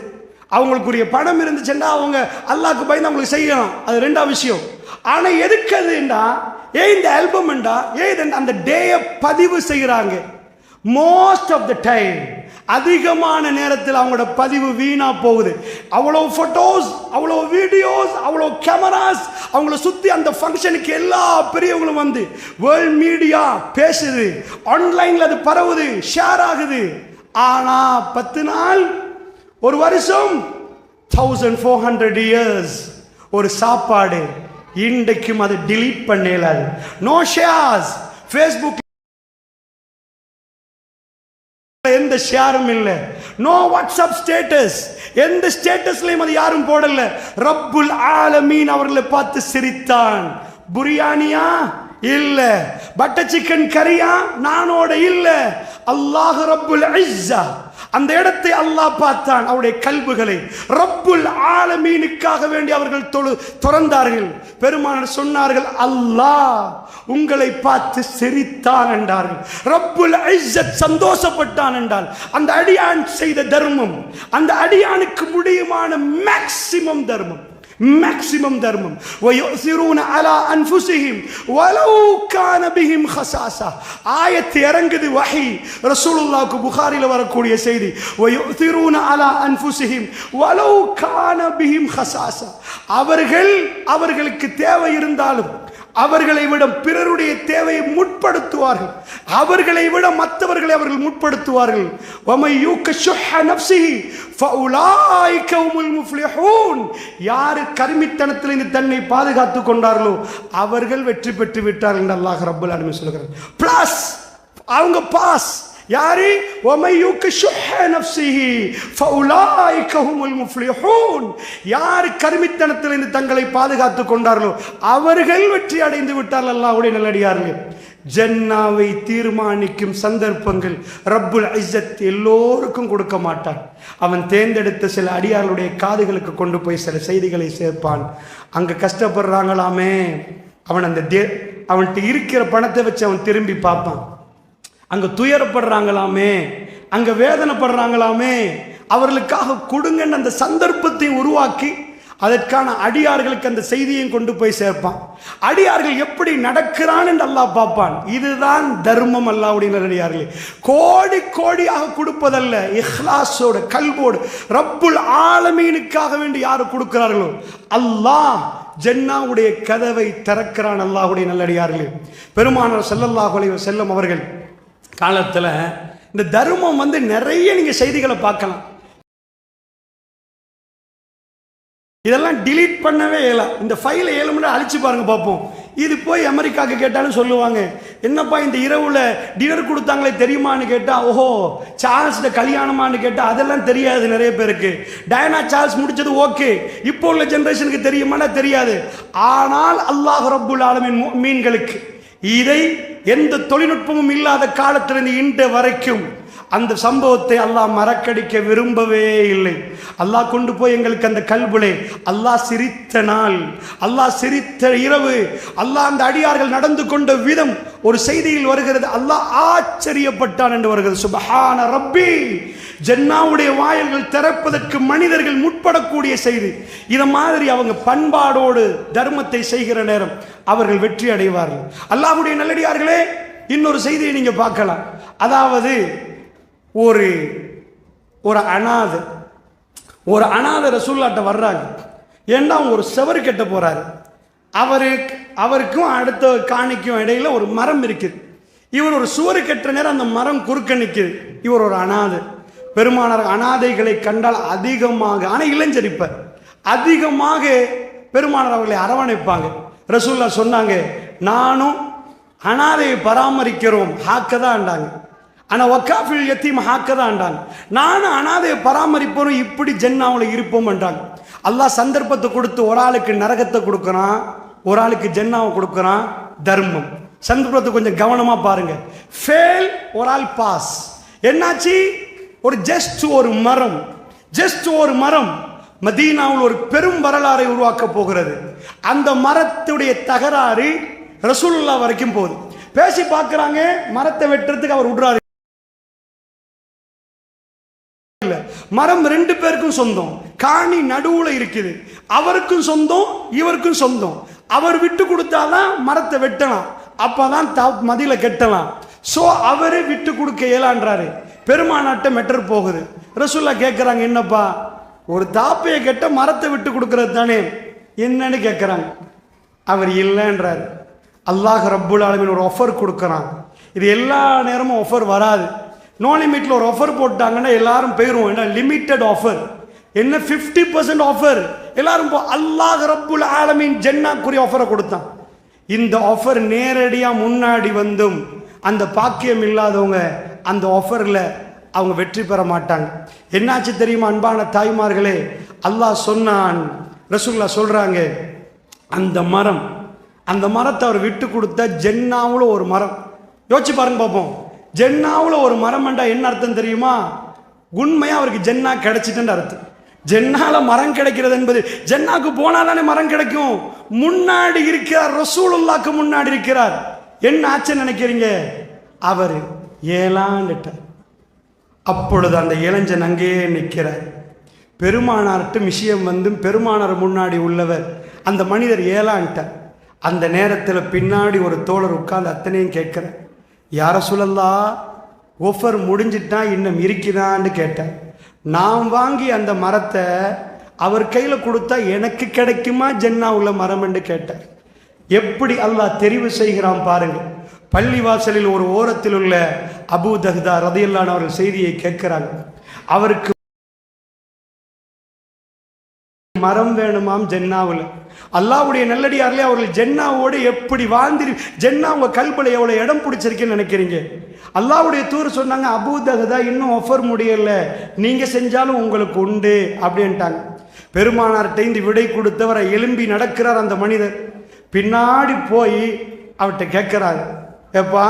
Speaker 1: அவங்களுக்குரிய பணம் இருந்துச்சுன்னா அவங்க அல்லாஹ்க்கு பயந்து அவங்களுக்கு செய்யலாம். அது 2ஆவது விஷயம். ஆனா எதுக்கு அதுண்டா, இந்த ஆல்பம் அந்த டேயை பதிவு செய்கிறாங்க. மோஸ்ட் ஆஃப் த டைம், அதிகமான நேரத்தில் அவங்களோட பதிவு வீணா போகுது. அவ்வளவு போட்டோஸ், அவ்வளவு வீடியோஸ், அவ்வளவு கேமராஸ் அவங்கள சுத்தி அந்த ஃபங்க்ஷனுக்கு எல்லா பெரியவங்களும் வந்து வேர்ல்ட் மீடியா பேசுது, ஆன்லைன்ல அது பரவுது, ஷேர் ஆகுது. ஆனா 10 நாள், ஒரு வருஷம், 1400 years ஒரு சாப்பாடு இன்றைக்கும் அதை delete பண்ணல. No shares. ஃபேஸ்புக் எந்த ஷேரும் இல்ல. நோ வாட்ஸ்அப் ஸ்டேட்டஸ், எந்த ஸ்டேட்டஸ்லயும் அது யாரும் போடல. ரப்புல் ஆலமீன் அவர்களை பார்த்து சிரித்தான். பிரியாணியா? இல்ல. Butter chicken கறியா? நானோட இல்ல. அல்லாஹ் ரப்புல் இஸ்ஸா அந்த இடத்தை அல்லாஹ் பார்த்தான், அவருடைய கல்புகளை. ரப்புல் ஆலமீனுக்காக வேண்டி அவர்கள் துறந்தார்கள். பெருமானார் சொன்னார்கள், அல்லாஹ் உங்களை பார்த்து சிரித்தான் என்றார்கள். ரப்புல் இஸ்ஸத் சந்தோஷப்பட்டான் என்றால் அந்த அடியான் செய்த தர்மம், அந்த அடியானுக்கு முடியுமான மேக்ஸிமம் தர்மம். وَيُؤْثِرُونَ عَلَى أَنفُسِهِمْ وَلَوْ كَانَ بِهِمْ خَصَاصَةٌ. ஆயத்து இறங்குது, வஹி, ரசூலுல்லாஹ்வுக்கு புகாரில வரக்கூடிய செய்தி. وَيُؤْثِرُونَ عَلى أَنفُسِهِمْ وَلَوْ كَانَ بِهِمْ خَصَاصَةٌ. அவர்களுக்கு தேவை இருந்தாலும் அவர்களை விட பிறருடைய தேவையை முற்படுத்துவார்கள். அவர்களை விட மற்றவர்களை அவர்கள் முற்படுத்துவார்கள். وَمَن يُوقَ شُحَّ نَفْسِهِ فَأُولَٰئِكَ هُمُ الْمُفْلِحُونَ. யார் கர்மித்தனத்திலிருந்து தன்னை பாதுகாத்துக் கொண்டார்களோ அவர்கள் வெற்றி பெற்று விட்டார்கள் என்று அல்லாஹ் ரப்பல் ஆலமீன் சொல்கிறார். பிளஸ் அவங்க பாஸ். யாரு? وَمَن يُوقَ شُحَّ نَفْسِهِ فَأُولَٰئِكَ هُمُ الْمُفْلِحُونَ. யார் கர்மித்தனத்திலிருந்து தங்களை பாதுகாத்துக் கொண்டார்களோ அவர்கள் வெற்றி அடைந்து விட்டார்கள். அல்லாஹ்வுடைய நல்லடியார்களே, ஜன்னாவை தீர்மானிக்கும் சந்தர்ப்பங்கள் ரப்புல் இஸ்ஸத் எல்லோருக்கும் கொடுக்க மாட்டான். அவன் தேர்ந்தெடுத்த சில அடியார்களுடைய காதுகளுக்கு கொண்டு போய் சில செய்திகளை சேர்ப்பான். அங்க கஷ்டப்படுறாங்களாமே, அவன் அவன்கிட்ட இருக்கிற பணத்தை வச்சு அவன் திரும்பி பார்ப்பான். அங்க துயரப்படுறாங்களாமே, அங்க வேதனைப்படுறாங்களாமே, அவர்களுக்காக கொடுங்கன்னு அந்த சந்தர்ப்பத்தை உருவாக்கி அதற்கான அடியார்களுக்கு அந்த செய்தியையும் கொண்டு போய் சேர்ப்பான். அடியார்கள் எப்படி நடக்கிறான் என்று அல்லாஹ் பார்ப்பான். இதுதான் தர்மம். அல்லாஹ்வுடைய அடியார்களே, கோடி கோடியாக கொடுப்பதல்ல, இஹ்லாஸோடு கல்போடு ரப்புல் ஆலமீனுக்காக வேண்டி யாரு கொடுக்கிறார்களோ அல்லாஹ் ஜன்னாவுடைய கதவை திறக்கிறான். அல்லாஹ்வுடைய நல்லடியார்களே, பெருமானார் ஸல்லல்லாஹு அலைஹி வஸல்லம் அவர்கள் காலத்தில் இந்த தர்மம் நிறைய நீங்க செய்திகளை பார்க்கலாம். இதெல்லாம் டிலீட் பண்ணவே இயலாம். இந்த ஃபைலை 7 மணி நேரம் அழிச்சு பாருங்க பார்ப்போம். இது போய் அமெரிக்காவுக்கு கேட்டாலும் சொல்லுவாங்க, என்னப்பா இந்த இரவுல டின்னர் கொடுத்தாங்களே தெரியுமான்னு கேட்டா, ஓஹோ சார்ல்ஸ்ட கல்யாணமானு கேட்டா அதெல்லாம் தெரியாது நிறைய பேருக்கு. டயனா சார்ல்ஸ் முடிச்சது ஓகே, இப்போ உள்ள ஜெனரேஷனுக்கு தெரியுமானா தெரியாது. ஆனால் அல்லாஹ் ரப்புல் ஆலமீன் மீன்களுக்கு இதை எந்த தொழில்நுட்பமும் இல்லாத காலத்திலிருந்து இன்று வரைக்கும் அந்த சம்பவத்தை அல்லாஹ் மறக்கடிக்க விரும்பவே இல்லை. அல்லாஹ் கொண்டு போய் எங்களுக்கு அந்த கல்புலே அல்லாஹ் சிரித்த நாள், அல்லாஹ் சிரித்த இரவு, அல்லாஹ் அந்த அடியார்கள் நடந்து கொண்ட விதம் ஒரு செய்தியில் வருகிறது. அல்லாஹ் ஆச்சரியப்பட்டான் என்று வருகிறது. சுப்ஹான ரப்பி, ஜன்னாவுடைய வாயில்கள் திறப்பதற்கு மனிதர்கள் முற்படக்கூடிய செய்தி. இதை மாதிரி அவங்க பண்பாடோடு தர்மத்தை செய்கிற நேரம் அவர்கள் வெற்றி அடைவார்கள். அல்லாஹ்வுடைய நல்லடியார்களே, இன்னொரு செய்தியை நீங்க பார்க்கலாம். அதாவது ஒரு அனாதை ரசூலுல்லாஹ்ட்ட வர்றாங்க. ஏன்னா அவங்க ஒரு செவரு கட்ட போறாரு. அவருக்கும் அடுத்த காணிக்கும் இடையில ஒரு மரம் இருக்குது. இவர் ஒரு சுவரு கட்டுற நேரம் அந்த மரம் குறுக்க நிற்குது. இவர் ஒரு அனாதை. பெருமானார் அனாதைகளை கண்டால் அதிகமாக, ஆனால் இளைஞரிப்பர் அதிகமாக பெருமானார் அவர்களை அரவணைப்பாங்க. ரசூலுல்லாஹ் சொன்னாங்க, நானும் அனாதையை பராமரிக்கிறோம் ஹாக்கதான்டாங்க, ஆனால் ஒக்காஃபில் யத்தீம் ஹாக்கதான்டாங்க. நானும் அனாதையை பராமரிப்போம், இப்படி ஜன்னாவில் இருப்போம் என்றாங்க. அல்லாஹ் சந்தர்ப்பத்தை கொடுத்து ஒரு ஆளுக்கு நரகத்தை கொடுக்குறான், ஒரு ஆளுக்கு ஜன்னாவை கொடுக்குறான். தர்மம் சந்தர்ப்பத்தை கொஞ்சம் கவனமாக பாருங்க. ஃபெயில், ஒரு ஆள் பாஸ். என்னாச்சு? ஜஸ்ட் ஒரு மரம் மதீனாவில் ஒரு பெரும் வரலாறை உருவாக்க போகிறது. அந்த மரத்துடைய தகராறு ரசூலுல்லாஹ் வரைக்கும் போகுது. பேசி பார்க்கிறாங்க, மரத்தை வெட்டுறதுக்கு அவர் விடுறாரு. மரம் 2 பேருக்கும் சொந்தம், காணி நடுவுல இருக்குது, அவருக்கும் சொந்தம் இவருக்கும் சொந்தம். அவர் விட்டு கொடுத்தாதான் மரத்தை வெட்டலாம், அப்பதான் மதில கெட்டலாம். சோ அவரு விட்டு கொடுக்க இயலான்றாரு. பெருமானாட்ட மெட்டர் போகுது. ரசூலுல்லாஹ் கேட்கிறாங்க, என்னப்பா ஒரு தாப்பையை கெட்ட மரத்தை விட்டு கொடுக்கறது தானே என்னன்னு கேட்கிறாங்க. அவர் இல்லைன்றார். அல்லாஹ் ரப்புல் ஆலமீன் ஒரு ஆஃபர் கொடுக்குறான். இது எல்லா நேரமும் ஆஃபர் வராது. நோ லிமிட்ல ஒரு ஆஃபர் போட்டாங்கன்னா எல்லாரும் போயிடுவோம். என்ன லிமிட்டட் ஆஃபர், என்ன 50% ஆஃபர் எல்லாரும் அல்லாஹ் ரப்புல் ஆலமீன் ஜன்னாக்குரிய ஆஃபரை கொடுத்தான். இந்த ஆஃபர் நேரடியா முன்னாடி வந்தும் அந்த பாக்கியம் இல்லாதவங்க அந்த ஆஃபர்ல அவங்க வெற்றி பெற மாட்டாங்க. என்னாச்சு தெரியுமா அன்பான தாய்மார்களே? அல்லாஹ் சொன்னான், ரசூலுல்லாஹ் சொல்றாங்க, அந்த மரத்தை அவர் விட்டு கொடுத்த ஜன்னாவுல ஒரு மரம். யோசிச்சு பாருங்க பார்ப்போம். ஜன்னாவுல ஒரு மரம் என்றா என்ன அர்த்தம் தெரியுமா? உண்மையா அவருக்கு ஜன்னா கிடைச்சிட்டு அர்த்தம். ஜன்னால மரம் கிடைக்கிறது என்பது, ஜன்னாக்கு போனாதானே மரம் கிடைக்கும். முன்னாடி இருக்கிறார், ரசூலுல்லாஹ்க்கு முன்னாடி இருக்கிறார். என்ன ஆச்சு நினைக்கிறீங்க? அவர் ஏலான்ட்டார். அப்பொழுது அந்த இளைஞன் அங்கேயே நிற்கிறார். பெருமானார்ட்டு விஷயம் வந்து பெருமானார் முன்னாடி உள்ளவர் அந்த மனிதர் ஏலான்ட்டார். அந்த நேரத்தில் பின்னாடி ஒரு தோழர் உட்கார்ந்து அத்தனையும் கேட்கிறார், யா ரசூலல்லாஹ் ஆஃபர் முடிஞ்சிட்டா இன்னும் இருக்குதான்னு கேட்டார். நான் வாங்கி அந்த மரத்தை அவர் கையில் கொடுத்தா எனக்கு கிடைக்குமா ஜன்னா உள்ள மரம் என்று கேட்டார். எப்படி அல்லாஹ் தெரிவு செய்கிறான் பாருங்க. பள்ளிவாசலில் ஒரு ஓரத்தில் உள்ள அபூ தஹ்தா ரலியல்லாஹு அவர்கள் செய்தியை கேட்கிறாங்க. அவருக்கு மரம் வேணுமாம் ஜன்னாவில். அல்லாஹ்வுடைய நல்லடியார்களே, அவர்கள் ஜன்னாவோடு எப்படி வாழ்ந்து ஜன்னா உங்க கல்புல எவ்வளவு இடம் பிடிச்சிருக்கேன்னு நினைக்கிறீங்க? அல்லாஹ்வுடைய தூதர் சொன்னாங்க, அபூ தஹ்தா இன்னும் ஆஃபர் முடியல, நீங்க செஞ்சாலும் உங்களுக்கு உண்டு அப்படின்ட்டாங்க. பெருமானார்ட்ட இந்த விடை கொடுத்தவரை எழும்பி நடக்கிறார் அந்த மனிதர். பின்னாடி போய் அவர்கிட்ட கேட்கிறாரு, ஏப்பா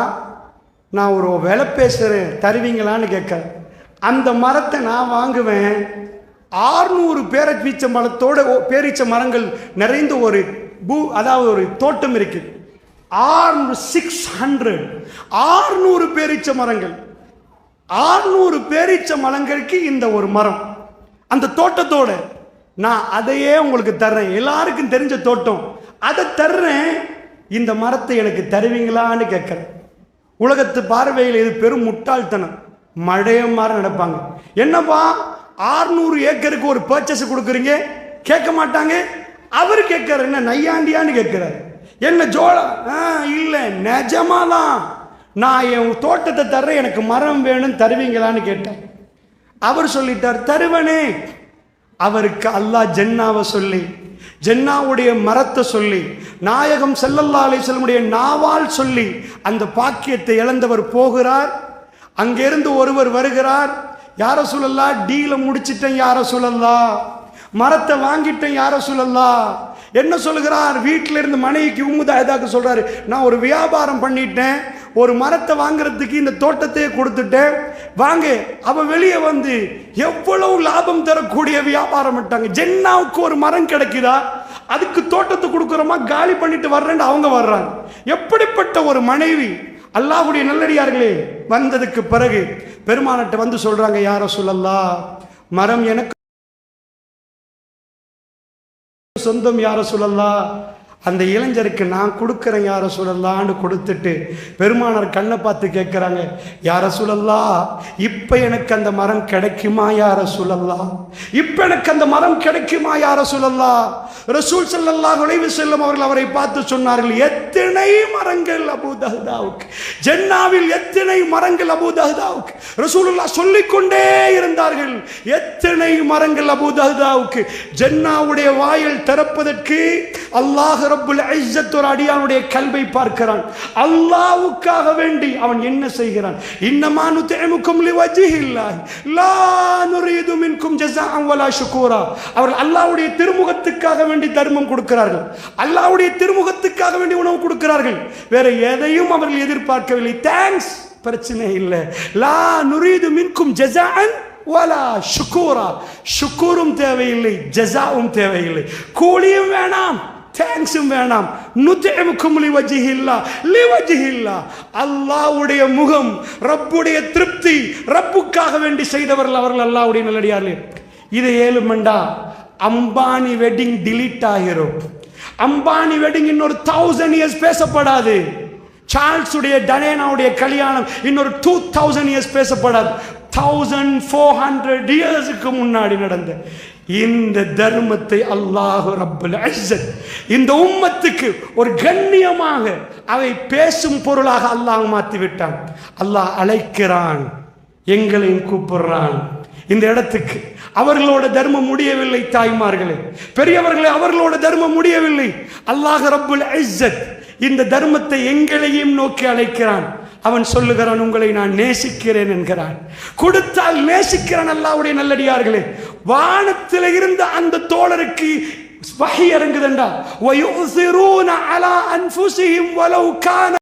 Speaker 1: நான் ஒரு வேலை பேசுகிறேன் தருவீங்களான்னு கேட்குறேன். அந்த மரத்தை நான் வாங்குவேன், 600 பேரீச்ச மரத்தோட பேரீச்ச மரங்கள் நிறைந்த ஒரு அதாவது ஒரு தோட்டம் இருக்கு. 600 பேரீச்ச மரங்கள், 600 பேரீச்ச மரங்களுக்கு இந்த ஒரு மரம். அந்த தோட்டத்தோட நான் அதையே உங்களுக்கு தர்றேன், எல்லாருக்கும் தெரிஞ்ச தோட்டம், அதை தர்றேன், இந்த மரத்தை எனக்கு தருவீங்களான்னு கேட்கிறேன். உலகத்து பார்வையில் இது பெரும் முட்டாள்தனம். மழையம் மாதிரி நடப்பாங்க. என்னப்பா 600 ஏக்கருக்கு ஒரு பர்ச்சேஸ் கொடுக்குறீங்க, கேட்க மாட்டாங்க. அவர் கேட்கிறார், என்ன நையாண்டியான்னு கேட்கிறார், என்ன ஜோளா? இல்லை, நிஜமாதான் நான் என் தோட்டத்தை தர்றேன், எனக்கு மரம் வேணும், தருவீங்களான்னு கேட்டேன். அவர் சொல்லிட்டார், தருவனே. அவருக்கு அல்லாஹ் ஜன்னாவை சொல்லி, ஜன்னாவுடைய மரத்தை சொல்லி, நாயகம் ஸல்லல்லாஹு அலைஹி வஸல்லம் நாவால் சொல்லி அந்த பாக்கியத்தை இழந்தவர் போகிறார். அங்கிருந்து ஒருவர் வருகிறார், யார ரசூலல்லாஹ், டீல முடிச்சிட்டேன் யார ரசூலல்லாஹ், மரத்தை வாங்கிட்டேன் யார ரசூலல்லாஹ். என்ன சொல்லுகிறார்? வீட்டில இருந்து மனைவிக்கு உம்முதாயதாக்கு சொல்றாரு, நான் ஒரு வியாபாரம் பண்ணிட்டேன், ஒரு மரத்தை வாங்குறதுக்கு இந்த தோட்டத்தையே கொடுத்துட்டேன், வாங்க. அவ வெளியே வந்து எவ்வளவு லாபம் தரக்கூடிய வியாபாரம் பண்ணிட்டாங்க. ஜென்னாவுக்கு ஒரு மரம் கிடைக்குதா, அதுக்கு தோட்டத்தை கொடுக்குறோமா, காலி பண்ணிட்டு வர்றேன்னு அவங்க வர்றாங்க. எப்படிப்பட்ட ஒரு மனைவி! அல்லாஹ்வுடைய நல்லடியார்களே, வந்ததுக்கு பிறகு பெருமானாட்ட வந்து சொல்றாங்க, யா ரசூலல்லாஹ், மரம் எனக்கு சொந்தம் யா ரசூலல்லாஹ், அந்த இளைஞருக்கு நான் கொடுக்குறேன் யா ரசூலல்லாஹ்னு கொடுத்துட்டு பெருமானார் கண்ணை பார்த்து கேட்குறாங்க, யா ரசூலல்லாஹ், இப்போ எனக்கு அந்த மரம் கிடைக்குமா யா ரசூலல்லாஹ், இப்போ எனக்கு அந்த மரம் கிடைக்குமா யா ரசூலல்லாஹ். ரசூல் ஸல்லல்லாஹு அலைஹி வஸல்லம் அவர்கள் அவரை பார்த்து சொன்னார்கள், எத்தனை மரங்கள் அபூ தஹ்தாவுக்கு, ஜன்னாவில் எத்தனை மரங்கள் அபூ தஹ்தாவுக்கு. ரசூலுல்லாஹ் சொல்லிக்கொண்டே இருந்தார்கள், எத்தனை மரங்கள் அபூ தஹ்தாவுக்கு. ஜன்னாவுடைய வாயில் திறப்பதற்கு அல்லாஹ் ரப்புல் இஸ்ஸத் ஒரு அடியானுடைய கல்வை பார்க்கிறான். அல்லாஹ்வுக்காக வேண்டி அவன் என்ன செய்கிறான்? இன்னமா நுத்இமுக்கும் லிவஜ்ஹில்லாஹ் லா நுரீது மின்கும் ஜஸாஅன் வலா ஷுக்கூரா. அவர்கள் அல்லாஹ்வுடைய திருமுகத்துக்காக வேண்டி தர்மம் கொடுக்கிறார்கள், அல்லாஹ்வுடைய திருமுகத்துக்காக வேண்டி உணவு கொடுக்கிறார்கள், வேற எதையும் அவர்கள் எதிர்பார்க்கவில்லை. தேங்க்ஸ், பிரச்சனை இல்லை. லா நுரீது மின்கும் ஜஸாஅன் வலா ஷுக்கூரா. ஷுக்கூரும் தேவையில்லை, ஜஸாவும் தேவையில்லை, கூலியும் வேணாம், தேங்க்ஸும் வேணாம். நுத்இமுக்கும் லிவஜ்ஹில்லாஹ் லிவஜ்ஹில்லாஹ். அல்லாஹ்வுடைய முகம், ரப்புடைய திருப்தி, ரப்புக்காக வேண்டி செய்தவர்கள் அவர்கள் அல்லாஹ்வுடைய நல்லடியார்களே. இதை ஏழுமண்டா அம்பானி வெட்டிங் டிலீட் ஆகிரும். அம்பானி வெட்டிங் இன்னொரு 1000 இயர்ஸ் பேசப்படாது. சார்ல்ஸுடைய டயனாவுடைய கல்யாணம் இன்னொரு 2000 இயர்ஸ் பேசப்படாது. 1400 இயர்ஸுக்கு முன்னாடி நடந்த இந்த தர்மத்தை அல்லாஹ் ரப்புல் இஸ்ஸத் இந்த உம்மத்துக்கு ஒரு கண்ணியமாக அவை பேசும் பொருளாக அல்லாஹ் மாற்றி விட்டான். அல்லாஹ் அழைக்கிறான், எங்களையும் கூப்பிடுறான் இந்த இடத்துக்கு. அவர்களோட தர்மம் முடியவில்லை தாய்மார்களே, பெரியவர்களே, அவர்களோட தர்மம் முடியவில்லை. அல்லாஹ் ரப்புல் இஸ்ஸத் இந்த தர்மத்தை எங்களையும் நோக்கி அழைக்கிறான். அவன் சொல்லுகிறான், உங்களை நான் நேசிக்கிறேன் என்கிறான். கொடுத்தால் நேசிக்கிறான். அல்லாஹ்வுடைய நல்லடியார்களே, வானத்தில் இருந்த அந்த தோழருக்கு வஹி இறங்குதண்டா. வயுஸிரூன அலா அன்ஃபுஸிஹிம் வலவ் கான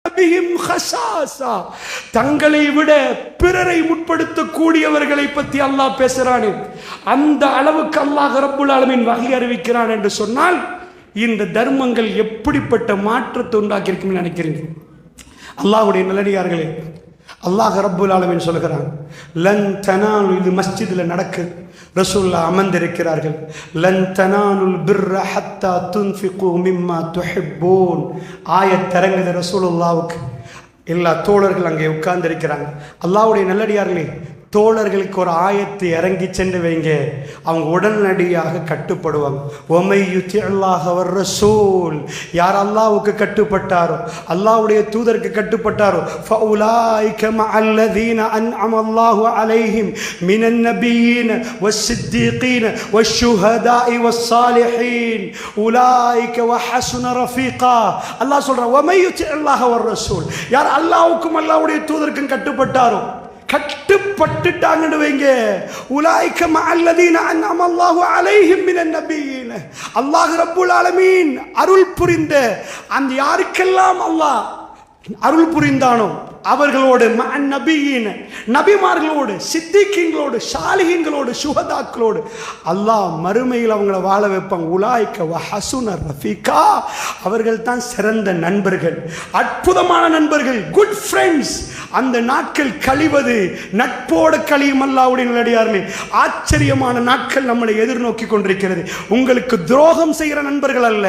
Speaker 1: பிஹிம் ஹஸாஸா. தங்களை விட பிறரை முற்படுத்தக்கூடியவர்களை பற்றி அல்லாஹ் பேசுறானே, அந்த அளவுக்கு அல்லாஹ் ரப்புல் ஆலமீன் வஹி அறிவிக்கிறான் என்று சொன்னால் இந்த தர்மங்கள் எப்படிப்பட்ட மாற்றத்தை உண்டாக்கி இருக்குன்னு நினைக்கிறீங்க? அல்லாஹ்வுடைய நல்லடியார்களே, அல்லாஹ் ரப்புல் ஆலமீன் சொல்கிறான், லன் தனாலு, இது மஸ்ஜிதில் நடக்குது, ரசூலுல்லாஹ் அமர்ந்திருக்கிறார்கள். லன் தனாலுல் பிர்ர ஹத்தா துன்ஃபிகு மிம்மா துஹிப்பூன். ஆயத் இறங்குது ரசூலுல்லாஹ்வுக்கு. எல்லா தோழர்கள் அங்கே உட்கார்ந்து இருக்கிறாங்க. அல்லாஹ்வுடைய நல்லடியார்களே, தோழர்களுக்கு ஒரு ஆயத்தை இறங்கி சென்று வைங்க, அவங்க உடனடியாக கட்டுப்படுவாங்க. ஒமை யுத்திஅல்லாஹ வர் ரசூல், யார் அல்லாஹ்வுக்கு கட்டுப்பட்டாரோ, அல்லாஹ்வுடைய தூதருக்கு கட்டுப்பட்டாரோ, ஃபஉலாயிக மஅல்லதீன அன்அமல்லாஹு அலைஹிம் மினன் நபியீன வஸ்ஸித்தீகீன வஷ்ஷுஹதாஇ வஸ்ஸாலிஹீன் உலாயிக வஹஸன ரஃபீகா. அல்லாஹ் சொல்றான், ஒமை யுத்திஅல்லாஹ வர் ரசூல், யார் அல்லாஹ்வுக்கும் அல்லாஹ்வுடைய தூதருக்கும் கட்டுப்பட்டாரோ, கட்டுப்பட்டுட்டாங்கன்னு வைங்க, உலாயிக மஅல்லதீன அன்அமல்லாஹு அலைஹிம் மினன் நபியீன. அல்லாஹ் ரப்புல் ஆலமீன் அருள் புரிந்த அந்த யாருக்கெல்லாம் அல்லாஹ் அருள் புரிந்தானோ அவர்களோடு, நபியின் நபிமார்களோடு, சித்திகீன்களோடு, சாலிஹீன்களோடு, சுஹதாக்களோடு அல்லாஹ் மறுமையில் அவங்கள வாழ வைப்பாங்க. உலாய்க வஹசுன ரஃபீகா, அவர்கள் தான் சிறந்த நண்பர்கள், அற்புதமான நண்பர்கள், குட் ஃப்ரெண்ட்ஸ். அந்த நாட்கள் கழிவது நட்போடு கழியும். அல்லாஹ்வுடைய நல்லடியார்களே, ஆச்சரியமான நாட்கள் நம்மளை எதிர்நோக்கி கொண்டிருக்கிறது. உங்களுக்கு துரோகம் செய்கிற நண்பர்கள் அல்ல,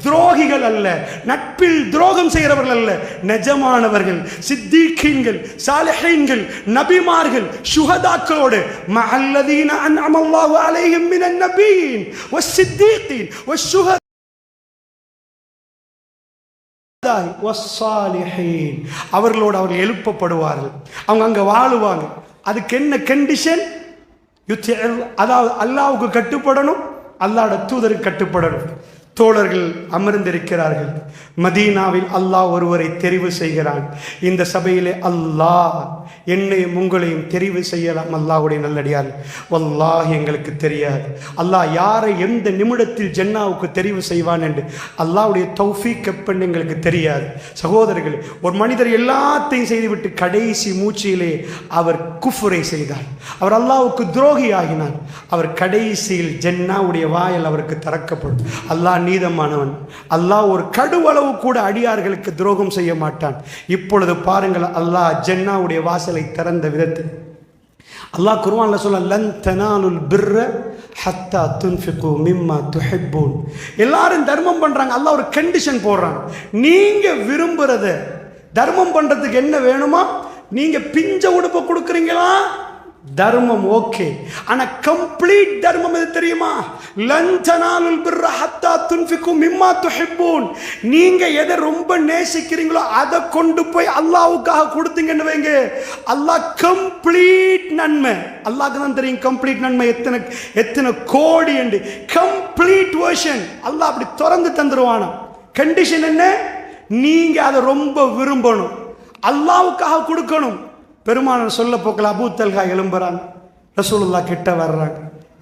Speaker 1: துரோகிகள் அல்ல, நட்பில் துரோகம் செய்கிறவர்கள் அல்ல, நிஜமானவர்கள், சித்திகீன்கள், சாலிஹீன்கள், நபிமார்கள், சுஹதாக்களோடு, மஅல்லதீன அன்அமல்லாஹு அலைஹிம் மினன் நபியீன் வஸ்ஸித்தீகீன் வஸ்ஸுஹதா வஸ்ஸாலிஹீன், அவர்களோடு அவர்கள் எழுப்பப்படுவார்கள். அவங்க அங்க வாழுவாங்க. அதுக்கு என்ன கண்டிஷன்? அதாவது அல்லாஹ்வுக்கு கட்டுப்படணும், அல்லாஹ்வுடைய தூதருக்கு கட்டுப்படணும். தோழர்கள் அமர்ந்திருக்கிறார்கள். மதீனாவில் அல்லாஹ் ஒருவரை தெரிவு செய்கிறான். இந்த சபையிலே அல்லாஹ் என்னையும் உங்களையும் தெரிவு செய்யலாம். அல்லாஹ்வுடைய நல்லடியார், வல்லாஹ் எங்களுக்கு தெரியாது அல்லாஹ் யாரை எந்த நிமிடத்தில் ஜன்னாவுக்கு தெரிவு செய்வான் என்று. அல்லாஹ்வுடைய தௌஃபீக் எப்பன்னு எங்களுக்கு தெரியாது. சகோதரர்களே, ஒரு மனிதர் எல்லாத்தையும் செய்துவிட்டு கடைசி மூச்சியிலே அவர் குஃபுரை செய்தார், அவர் அல்லாஹ்வுக்கு துரோகி ஆகினார். அவர் கடைசியில் ஜன்னாவுடைய வாயில் அவருக்கு திறக்கப்படும். அல்லாஹ் நீதமானவன். அல்லாஹ் ஒரு கடுவளவு கூட அடியார்களுக்கு துரோகம் செய்ய மாட்டான். இப்பொழுது பாருங்கள், அல்லாஹ் ஜன்னாவுடைய வாசலை திறந்த விதத்தில் அல்லாஹ் குர்ஆன்ல சொல்ல, லன் தனாலுல் பிர்ர ஹத்தா துன்ஃபிகு மிம்மா துஹிப்பூன். எல்லாரும் தர்மம் பண்றாங்க, அல்லாஹ் ஒரு கண்டிஷன் போடுறான். நீங்க விரும்புறத தர்மம் பண்றதுக்கு என்ன வேணுமா? நீங்க பிஞ்ச உடுப்ப கொடுக்குறீங்களா, தர்மம் ஓகே. ஆனா கம்ப்ளீட் தர்மம் எது தெரியுமா? லன் தனாலுல் பிர்ர ஹத்தா துன்ஃபிகு மிம்மா துஹிப்பூன். நீங்க எதை ரொம்ப நேசிக்கிறீங்களோ அதை கொண்டு போய் அல்லாஹ்வுக்காக கொடுத்தீங்கன்னு வைங்க, அல்லாஹ் கம்ப்ளீட் நன்மை, அல்லாஹ்க்கு தான் தெரியும் கம்ப்ளீட் நன்மை எத்தனை எத்தனை கோடி என்று. கம்ப்ளீட் வெர்ஷன் அல்லாஹ் அப்படி திறந்து தந்துருவானா. கண்டிஷன் என்ன? நீங்க அதை ரொம்ப விரும்பணும், அல்லாஹ்வுக்காக கொடுக்கணும். பெருமானார் சொல்ல போக்கல அபூ தல்ஹா எழும்புறாங்க, ரசூலுல்லாஹ் கிட்ட வர்றாங்க.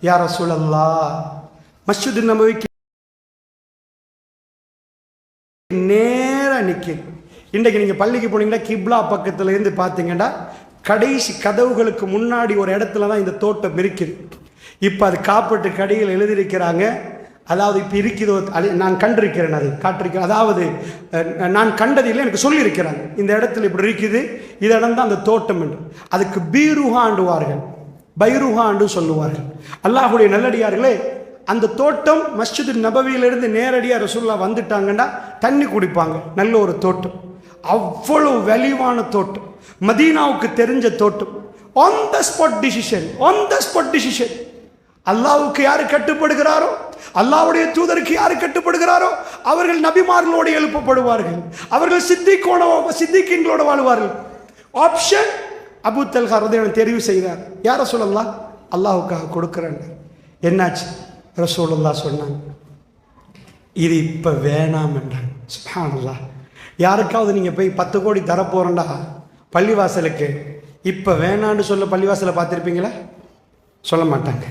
Speaker 1: யா ரசூலல்லாஹ், மஸ்ஜித் நபவிக்கு நேரா நிற்க. இன்றைக்கு நீங்கள் பள்ளிக்கு போனீங்கன்னா கிப்லா பக்கத்தில் இருந்து பார்த்தீங்கன்னா கடைசி கதவுகளுக்கு முன்னாடி ஒரு இடத்துல தான் இந்த தோட்டம் இருக்குது. இப்போ அது காப்பீட்டு கடையில் எழுதியிருக்கிறாங்க. அதாவது இப்போ இருக்குதோ, நான் கண்டிருக்கிறேன், அதை காட்டிருக்கிறேன். அதாவது நான் கண்டதில்லை, எனக்கு சொல்லியிருக்கிறாங்க இந்த இடத்துல இப்படி இருக்குது, இது இடம் தான் அந்த தோட்டம் என்று. அதுக்கு பீருஹாண்டுவார்கள், பைருஹாண்டு சொல்லுவார்கள். அல்லாஹ்வுடைய நல்லடியார்களே, அந்த தோட்டம் மஸ்ஜித் நபவியிலிருந்து நேரடியாக ரசூலுல்லாஹ் வந்துட்டாங்கன்னா தண்ணி குடிப்பாங்க. நல்ல ஒரு தோட்டம், அவ்வளவு வெளிவான தோட்டம், மதீனாவுக்கு தெரிஞ்ச தோட்டம். On the spot decision, on the spot decision. அல்லாஹ்வுக்கு யாரு கட்டுப்படுகிறாரோ, அல்லாஹ்வுடைய தூதருக்கு யாரு கட்டுப்படுகிறாரோ அவர்கள் நபிமார்களோடு எழுப்பப்படுவார்கள், அவர்கள் சித்திகீன்களோட வாழ்வார்கள். ஆப்ஷன் அபூ தல்ஹா ரலியல்லாஹு தெரிவு செய்தார். யா ரசூலல்லாஹ், அல்லாஹ்வுக்காக கொடுக்குறேன். என்னாச்சு? ரசூலுல்லாஹ் சொன்னாங்க, இது இப்போ வேணாம் என்றாங்க. சுப்ஹானல்லாஹ். யாருக்காவது நீங்கள் போய் 10 கோடி தரப்போறேன்டா பள்ளிவாசலுக்கு, இப்போ வேணான்னு சொல்ல பள்ளிவாசலை பார்த்துருப்பீங்களா? சொல்ல மாட்டாங்க.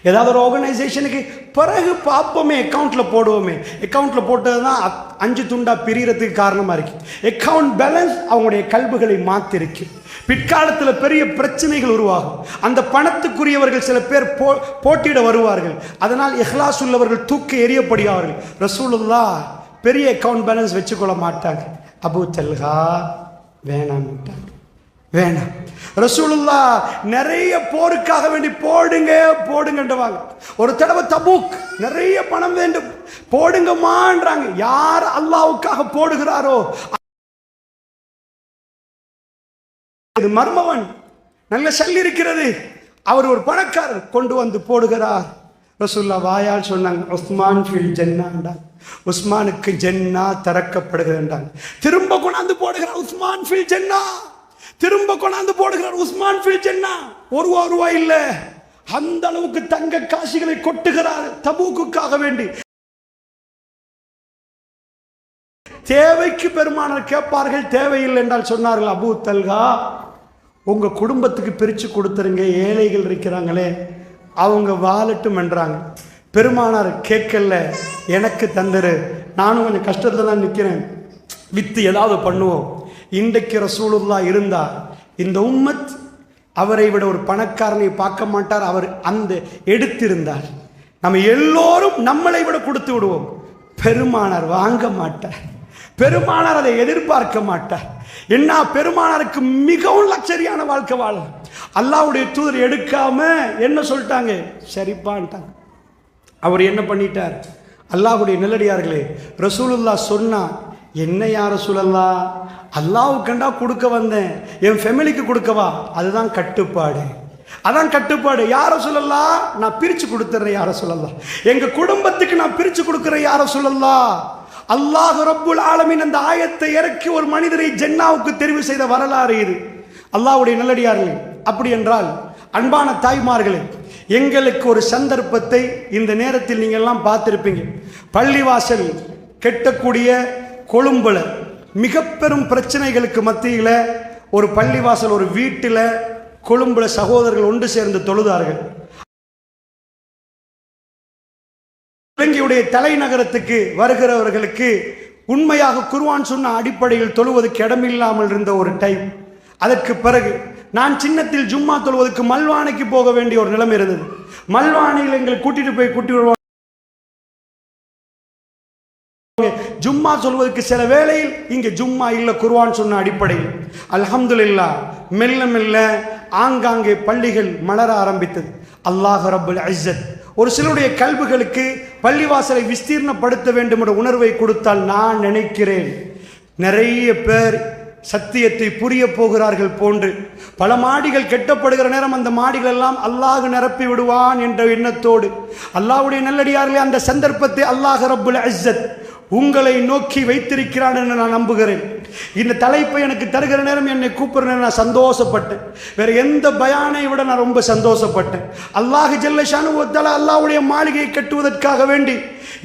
Speaker 1: ஏதாவது ஒரு ஆர்கனைசேஷனுக்கு பிறகு பார்ப்போமே, அக்கௌண்ட்டில் போடுவோமே, அக்கௌண்ட்டில் போட்டது தான் 5 துண்டா பிரியறதுக்கு காரணமாக இருக்கு. அக்கௌண்ட் பேலன்ஸ் அவங்களுடைய கல்புகளை மாற்றிருக்கு. பிற்காலத்தில் பெரிய பிரச்சனைகள் உருவாகும். அந்த பணத்துக்குரியவர்கள் சில பேர் போட்டியிட வருவார்கள். அதனால் இஹ்லாஸ் உள்ளவர்கள் தூக்கி எறியப்படுவார்கள். ரசூலுல்லாஹ் பெரிய அக்கௌண்ட் பேலன்ஸ் வச்சுக்கொள்ள மாட்டாங்க. அபூ தல்ஹா வேணாம், வேணாம். ரசூலுல்லாஹ் நிறைய போருக்காக வேண்டி போடுங்கன்றவாங்க. ஒரு தடவை தபூக் நிறைய பணம் வேண்டும், போடுங்கம்மான்றாங்க. யார் அல்லாஹ்வுக்காக போடுகிறாரோ, இது மர்மவன், நல்ல சல்லி இருக்கிறது, அவர் ஒரு பணக்காரர், கொண்டு வந்து போடுகிறார். ரசூலுல்லாஹ் வாயால் சொன்னாங்க, உஸ்மான் ஃபில் ஜன்னா, உஸ்மானுக்கு ஜன்னா திறக்கப்படுகிறான். திரும்ப கொண்டாந்து போடுகிறார், உஸ்மான் ஃபில் ஜன்னா, திரும்ப கொண்டாந்து போடுகிறார், உஸ்மான் ஃபில் ஜன்னா. ஒரு ரூபாய் இல்ல, அந்த அளவுக்கு தங்க காசுகளை கொட்டுகிறார் தபூக்குக்காக வேண்டி. தேவைக்கு பெருமானார் கேட்பார்கள், தேவையில்லை என்றால் சொன்னார்கள், அபூ தல்ஹா உங்க குடும்பத்துக்கு பிரிச்சு கொடுத்துருங்க, ஏழைகள் இருக்கிறாங்களே அவங்க வாழட்டும் என்றாங்க. பெருமானார் கேட்கல, எனக்கு தந்துரு, நானும் கொஞ்சம் கஷ்டத்துல தான் நிற்கிறேன், வித்து ஏதாவது பண்ணுவோம். இன்றைக்கு ரசூலுல்லாஹ் இருந்தார், இந்த உம்மத் அவரை விட ஒரு பணக்காரனை பார்க்க மாட்டார். அவர் அந்த எடுத்திருந்தார், நம்ம எல்லோரும் நம்மளை விட கொடுத்து விடுவோம். பெருமானார் வாங்க மாட்டார், பெருமானார் அதை எதிர்பார்க்க மாட்டார். என்ன, பெருமானாருக்கு மிகவும் லக்ஸரியான வாழ்க்கை வாழ அல்லாஹ்வுடைய தூதர் எடுக்காம என்ன சொல்லிட்டாங்க, சரிப்பான்ட்டாங்க. அவர் என்ன பண்ணிட்டார், அல்லாஹ்வுடைய நல்லடியார்களே, ரசூலுல்லாஹ் சொன்னா, என்ன யா ரசூலல்லாஹ், அல்லாஹ்வுக்கு கண்டா கொடுக்க வந்தேன், என் ஃபேமிலிக்கு கொடுக்கவா? அதுதான் கட்டுப்பாடு, அதான் கட்டுப்பாடு. யா ரசூலல்லாஹ், நான் பிரிச்சு கொடுத்துறேன் யா ரசூலல்லாஹ், எங்க குடும்பத்துக்கு நான் பிரிச்சு கொடுக்கிறேன் யா ரசூலல்லாஹ். அல்லாஹ் ரப்புல் ஆலமீன் அந்த ஆயத்தை இறக்கி ஒரு மனிதரை ஜன்னாவுக்கு தெரிவு செய்த வரலாறு இது. அல்லாஹ்வுடைய நல்லடியார்களே, அப்படி என்றால் அன்பான தாய்மார்களே, எங்களுக்கு ஒரு சந்தர்ப்பத்தை இந்த நேரத்தில் நீங்கள் எல்லாம் பார்த்திருப்பீங்க. பள்ளிவாசல் கெட்டக்கூடிய கொழும்புல மிக பெரும் பிரச்சனைகளுக்கு மத்தியில் ஒரு பள்ளிவாசல், ஒரு வீட்டில் கொழும்புல சகோதரர்கள் ஒன்று சேர்ந்து தொழுதார்கள். இலங்கையுடைய தலைநகரத்துக்கு வருகிறவர்களுக்கு உண்மையாக குர்ஆன் சொன்ன அடிப்படையில் தொழுவதற்கு இடமில்லாமல் இருந்த ஒரு டைம். அதற்கு பிறகு நான் சின்னத்தில் ஜும்மா தொழுவதற்கு மல்வானைக்கு போக வேண்டிய ஒரு நிலைமை இருந்தது. மல்வானையில் எங்களை கூட்டிட்டு போய் வருவாங்க. ஜும்மா சொல்வதற்கு சில வேளையில் இங்கே ஜும்மா இல்லை குர்ஆன் சொன்ன அடிப்படையில். அல்ஹம்துலில்லாஹ், மெல்ல மெல்ல ஆங்காங்கே பள்ளிகள் மலர ஆரம்பித்தது. அல்லாஹ் ரப்புல் இஸ்ஸத் ஒரு சிலருடைய கல்விகளுக்கு பள்ளிவாசலை விஸ்தீர்ணப்படுத்த வேண்டும் என்ற உணர்வை கொடுத்தால் நான் நினைக்கிறேன் நிறைய பேர் சத்தியத்தை புரிய போகிறார்கள் போன்று. பல மாடிகள் கெட்டப்படுகிற நேரம் அந்த மாடிகள் எல்லாம் அல்லாஹ் நிரப்பி விடுவான் என்ற எண்ணத்தோடு அல்லாஹ்வுடைய நல்லடியார்களே, அந்த சந்தர்ப்பத்தை அல்லாஹ் ரப்புல் இஸ்ஸத் உங்களை நோக்கி வைத்திருக்கிறான் என்று நான் நம்புகிறேன். இந்த தலைப்பை எனக்கு தருகிற நேரம், என்னை கூப்பிடுற நேரம் நான் சந்தோஷப்பட்டேன். வேற எந்த பயானை விட நான் ரொம்ப சந்தோஷப்பட்டேன். அல்லாஹ் ஜல்ல ஷானு வ தஆலா அல்லாஹ்வுடைய மாளிகையை கட்டுவதற்காக வேண்டி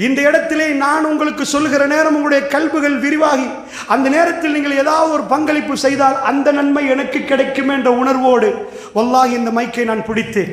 Speaker 1: இந்த இடத்திலே நான் உங்களுக்கு சொல்கிற நேரம் உங்களுடைய கல்புகள் விரிவாகி அந்த நேரத்தில் நீங்கள் ஏதாவது ஒரு பங்களிப்பு செய்தால் அந்த நன்மை எனக்கு கிடைக்கும் என்ற உணர்வோடு வல்லாஹி இந்த மைக்கை நான் பிடித்தேன்.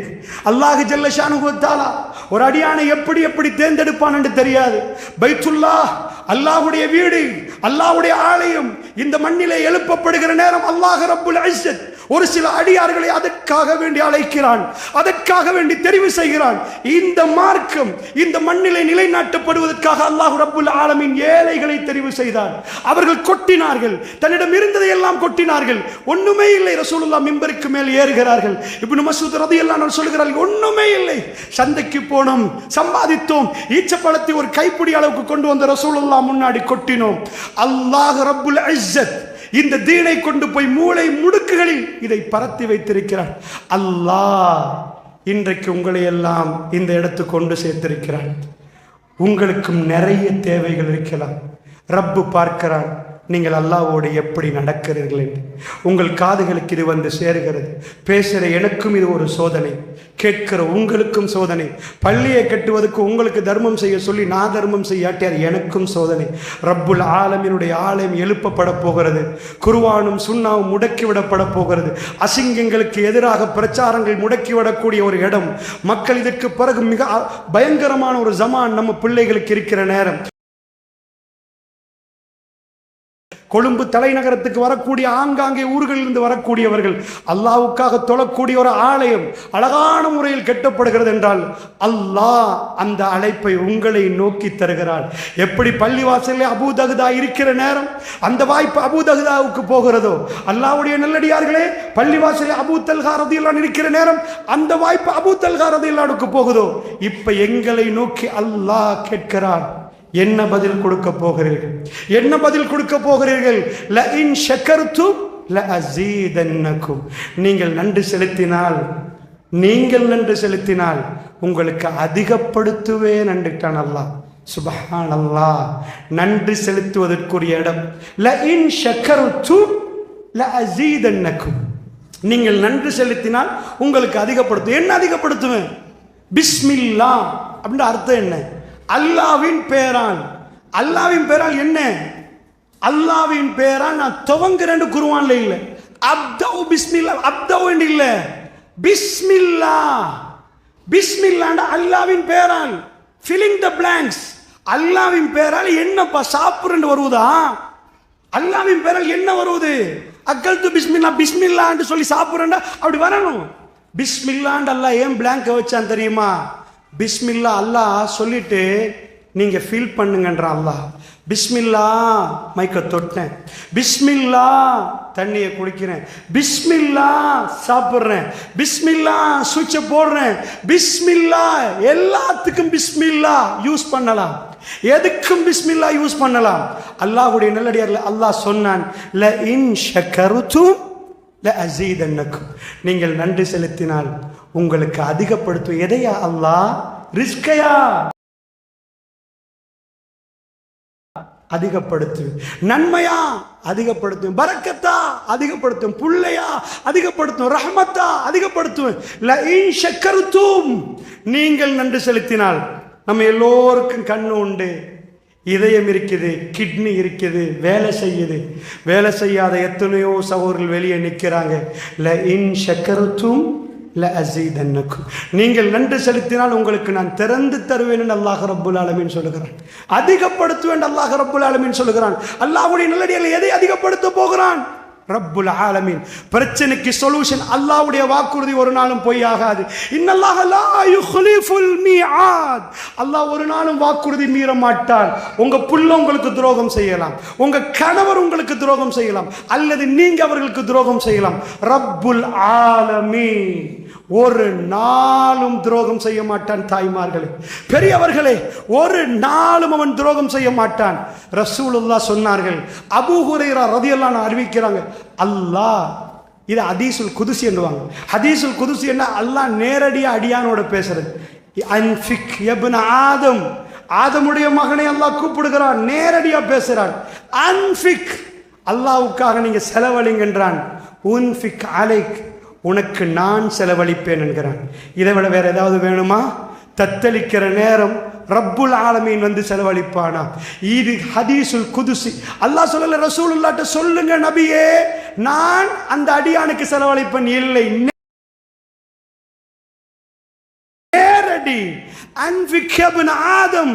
Speaker 1: அல்லாஹ் ஜல்ல ஷானு வ தஆலா ஒரு அடியானை எப்படி தேர்ந்தெடுப்பான் என்று தெரியாது. பைத்துல்லாஹ், அல்லாஹ்வுடைய வீடு, அல்லாஹ்வுடைய ஆலயம் இந்த மண்ணிலே எழுப்பப்படுகிற நேரம் அல்லாஹ் ரப்புல் இஸ்ஸத் ஒரு சில அடியார்களை அதற்காக வேண்டி அழைக்கிறான், அதற்காக வேண்டி தெரிவு செய்கிறான். இந்த மார்க்கம் இந்த மண்ணிலே நிலைநாட்டப்படுவதற்காக அல்லாஹ் ரப்புல் ஆலமீன் ஏழைகளை தெரிவு செய்தான். அவர்கள் கொட்டினார்கள், தன்னிடம் இருந்ததை எல்லாம் கொட்டினார்கள். ஒண்ணுமே இல்லை. ரசூலுல்லாஹ் மிம்பருக்கு மேல் ஏறுகிறார்கள். இப்னு மஸ்ஊத் ரலியல்லாஹு அன்ஹு சொல்கிறார்கள், ஒண்ணுமே இல்லை, சந்தைக்கு போனோம், சம்பாதித்தோம், ஈச்சப்பழத்தை ஒரு கைப்பிடி அளவுக்கு கொண்டு வந்த ரசூலுல்லாஹ் முன்னாடி கொட்டினோம். அல்லாஹ் ரப்புல் இஸ்ஸத் இந்த தீனை கொண்டு போய் மூளை முடுக்குகளில் இதை பரத்தி வைத்திருக்கிறான். அல்லாஹ் இன்றைக்கு உங்களை எல்லாம் இந்த இடத்துக்கு கொண்டு சேர்த்திருக்கிறான். உங்களுக்கும் நிறைய தேவைகள் இருக்கலாம். ரப்பு பார்க்கிறான் நீங்கள் அல்லாஹ்வோடு எப்படி நடக்கிறீர்கள் என்று. உங்கள் காதுகளுக்கு இது வந்து சேருகிறது. பேசுகிற எனக்கும் இது ஒரு சோதனை, கேட்கிற உங்களுக்கும் சோதனை. பள்ளியை கட்டுவதற்கு உங்களுக்கு தர்மம் செய்ய சொல்லி நான் தர்மம் செய்யாட்டி அது எனக்கும் சோதனை. ரப்புல் ஆலமீனுடைய ஆலயம் எழுப்பப்பட போகிறது. குர்ஆனும் சுன்னாவும் முடக்கிவிடப்பட போகிறது. அசிங்கங்களுக்கு எதிராக பிரச்சாரங்கள் முடக்கிவிடக்கூடிய ஒரு இடம். மக்கள் இதற்கு பிறகு மிக பயங்கரமான ஒரு ஜமான் நம்ம பிள்ளைகளுக்கு இருக்கிற நேரம். கொழும்பு தலைநகரத்துக்கு வரக்கூடிய ஆங்காங்கே ஊர்களிலிருந்து வரக்கூடியவர்கள் அல்லாஹ்வுக்காக தொழக்கூடிய ஒரு ஆலயம் அழகான முறையில் கட்டப்படுகிறது என்றால் அல்லாஹ் அந்த அழைப்பை உங்களை நோக்கி தருகிறார். எப்படி பள்ளிவாசலில் அபூ தஹ்தா இருக்கிற நேரம் அந்த வாய்ப்பு அபூ தஹ்தாவுக்கு போகிறதோ, அல்லாஹ்வுடைய நல்லடியார்களே, பள்ளிவாசலில் அபூ தல்ஹா ரலியல்லாஹு அன்ஹு இருக்கிற நேரம் அந்த வாய்ப்பு அபூ தல்ஹா ரலியல்லாஹு அன்ஹுக்கு போகுதோ, இப்ப எங்களை நோக்கி அல்லாஹ் கேட்கிறான், என்ன பதில் கொடுக்க போகிறீர்கள்? என்ன பதில் கொடுக்க போகிறீர்கள்? லஇன் ஷக்கர்தும் லஅஸீதன்னகும். நீங்கள் நன்றி செலுத்தினால் உங்களுக்கு அதிகப்படுத்துவேன் என்றான் அல்லாஹ். சுப்ஹானல்லாஹ், நன்றி செலுத்துவதற்குரிய இடம். லஇன் ஷக்கர்தும் லஅஸீதன்னகும். நீங்கள் நன்றி செலுத்தினால் உங்களுக்கு அதிகப்படுத்தும். என்ன அதிகப்படுத்துவேன்? பிஸ்மில்லாஹ் அப்படின்ற அர்த்தம் என்ன? அல்லாவின் பேரால். அல்லாவின் பேரால் என்ன? அல்லாவின் பேரால் நான் துவங்குறேன். குர்ஆன்ல இல்ல அப்தவு பிஸ்மில்லா, அப்தவு என்று இல்ல, பிஸ்மில்லா. பிஸ்மில்லாண்ட அல்லாவின் பேரால். Filling the blanks. அல்லாவின் பேரால் என்னப்பா சாப்பிடுன்னு வருவதா? அல்லாவின் பேரில் என்ன வருவது? அக்கல்து பிஸ்மில்லா, பிஸ்மில்லான்னு சொல்லி சாப்பிட்றேன்டா அப்படி வரணும். பிஸ்மில்லான்னு அல்லாஹ் ஏன் பிளாங்க வச்சான் தெரியுமா? பிஸ்மில்லா அல்லாஹ் சொல்லிட்டு நீங்க ஃபீல் பண்ணுங்கன்ற அல்லாஹ். பிஸ்மில்லா மைக்க தொட்டேன், பிஸ்மில்லா தண்ணியை குடிக்கிறேன், பிஸ்மில்லா சாப்பிட்றேன், பிஸ்மில்லா சுவிட்சை போடுறேன், பிஸ்மில்லா எல்லாத்துக்கும் பிஸ்மில்லா யூஸ் பண்ணலாம், எதுக்கும் பிஸ்மில்லா யூஸ் பண்ணலாம். அல்லாஹ்வுடைய நல்லடியார்கள் அல்லாஹ் சொன்னான், ல இன் ஷக்கருதும் ல அஸீதன்னக்கும், நீங்கள் நன்றி செலுத்தினால் உங்களுக்கு அதிகப்படுத்தும். எதையா அல்லாஹ்? ரிஸ்கையா அதிகப்படுத்து, நன்மையா அதிகப்படுத்தும், பரக்கத்தா அதிகப்படுத்தும், புள்ளையா அதிகப்படுத்தும், ரஹ்மத்தா அதிகப்படுத்தும். ல இன் ஷக்கர்தும், நீங்கள் நன்றி செலுத்தினால். நம்ம எல்லோருக்கும் கண்ணு உண்டு, இதயம் இருக்குது, கிட்னி இருக்குது, வேலை செய்யுது. வேலை செய்யாத எத்தனையோ சகோதரர்கள் வெளியே நிற்கிறாங்க. ல இன் ஷக்கர்தும் ல அஸீதன்னக்கும், நீங்கள் நன்றி செலுத்தினால் உங்களுக்கு நான் திறந்து தருவேன் என்று அல்லாஹ் ரப்புல் ஆலமீன் சொல்லுகிறான். அதிகப்படுத்துவேன் அல்லாஹ் ரப்புல் ஆலமீன் சொல்லுகிறான். அல்லாஹ்வுடைய நல்லடியார்கள் எதை அதிகப்படுத்த போகிறான்? ரப்புல் ஆலமீன். பிரச்சனைக்கு சொல்யூஷன். அல்லாஹ்வுடைய வாக்குறுதி ஒரு நாளும் பொய்யாகாது. இன்னல்லாஹ லா யுக்லிஃபுல் மீஆத், அல்லாஹ் ஒரு நாளும் வாக்குறுதி மீற மாட்டான். உங்க புள்ள உங்களுக்கு துரோகம் செய்யலாம், உங்க கணவர் உங்களுக்கு துரோகம் செய்யலாம், அல்லது நீங்க அவர்களுக்கு துரோகம் செய்யலாம். ரப்புல் ஆலமீன் ஒரு நாளும் துரோகம் செய்ய மாட்டான். தாய்மார்களே, பெரியவர்களே, ஒரு நாளும் அவன் துரோகம் செய்ய மாட்டான். ரசூலுல்லாஹ் சொன்னார்கள், அபூ ஹுரைரா ரலியல்லாஹு அன்ஹு அறிவிக்கிறாங்க, அல்லாஹ், இது ஹதீஸுல் குதுஸி என்னுவாங்க. ஹதீஸுல் குதுஸி என்ன? அல்லாஹ் நேரடியாக அடியானோட பேசுறது. அன்ஃபிக் யப்ன ஆதம், ஆதமுடைய மகனை அல்லாஹ் கூப்பிடுகிறான், நேரடியாக பேசுறான். அன்ஃபிக், அல்லாஹ்வுக்காக நீங்க செலவழிங்கன்றான். உன்ஃபிக் அலைக், உனக்கு நான் செலவழிப்பேன் என்கிறான். இதை விட வேற ஏதாவது வேணுமா? தத்தளிக்கிற நேரம் ரப்புல் ஆலமீன் வந்து செலவழிப்பானா? இது ஹதீஸுல் குதுஸி. அல்லாஹ் சொல்லல, ரசூலுல்லாஹ்ட்ட சொல்லுங்க நபியே, நான் அந்த அடியானுக்கு செலவழிப்பேன். இல்லை, நேரடி அன்ஃபிக் இப்ன ஆதம்,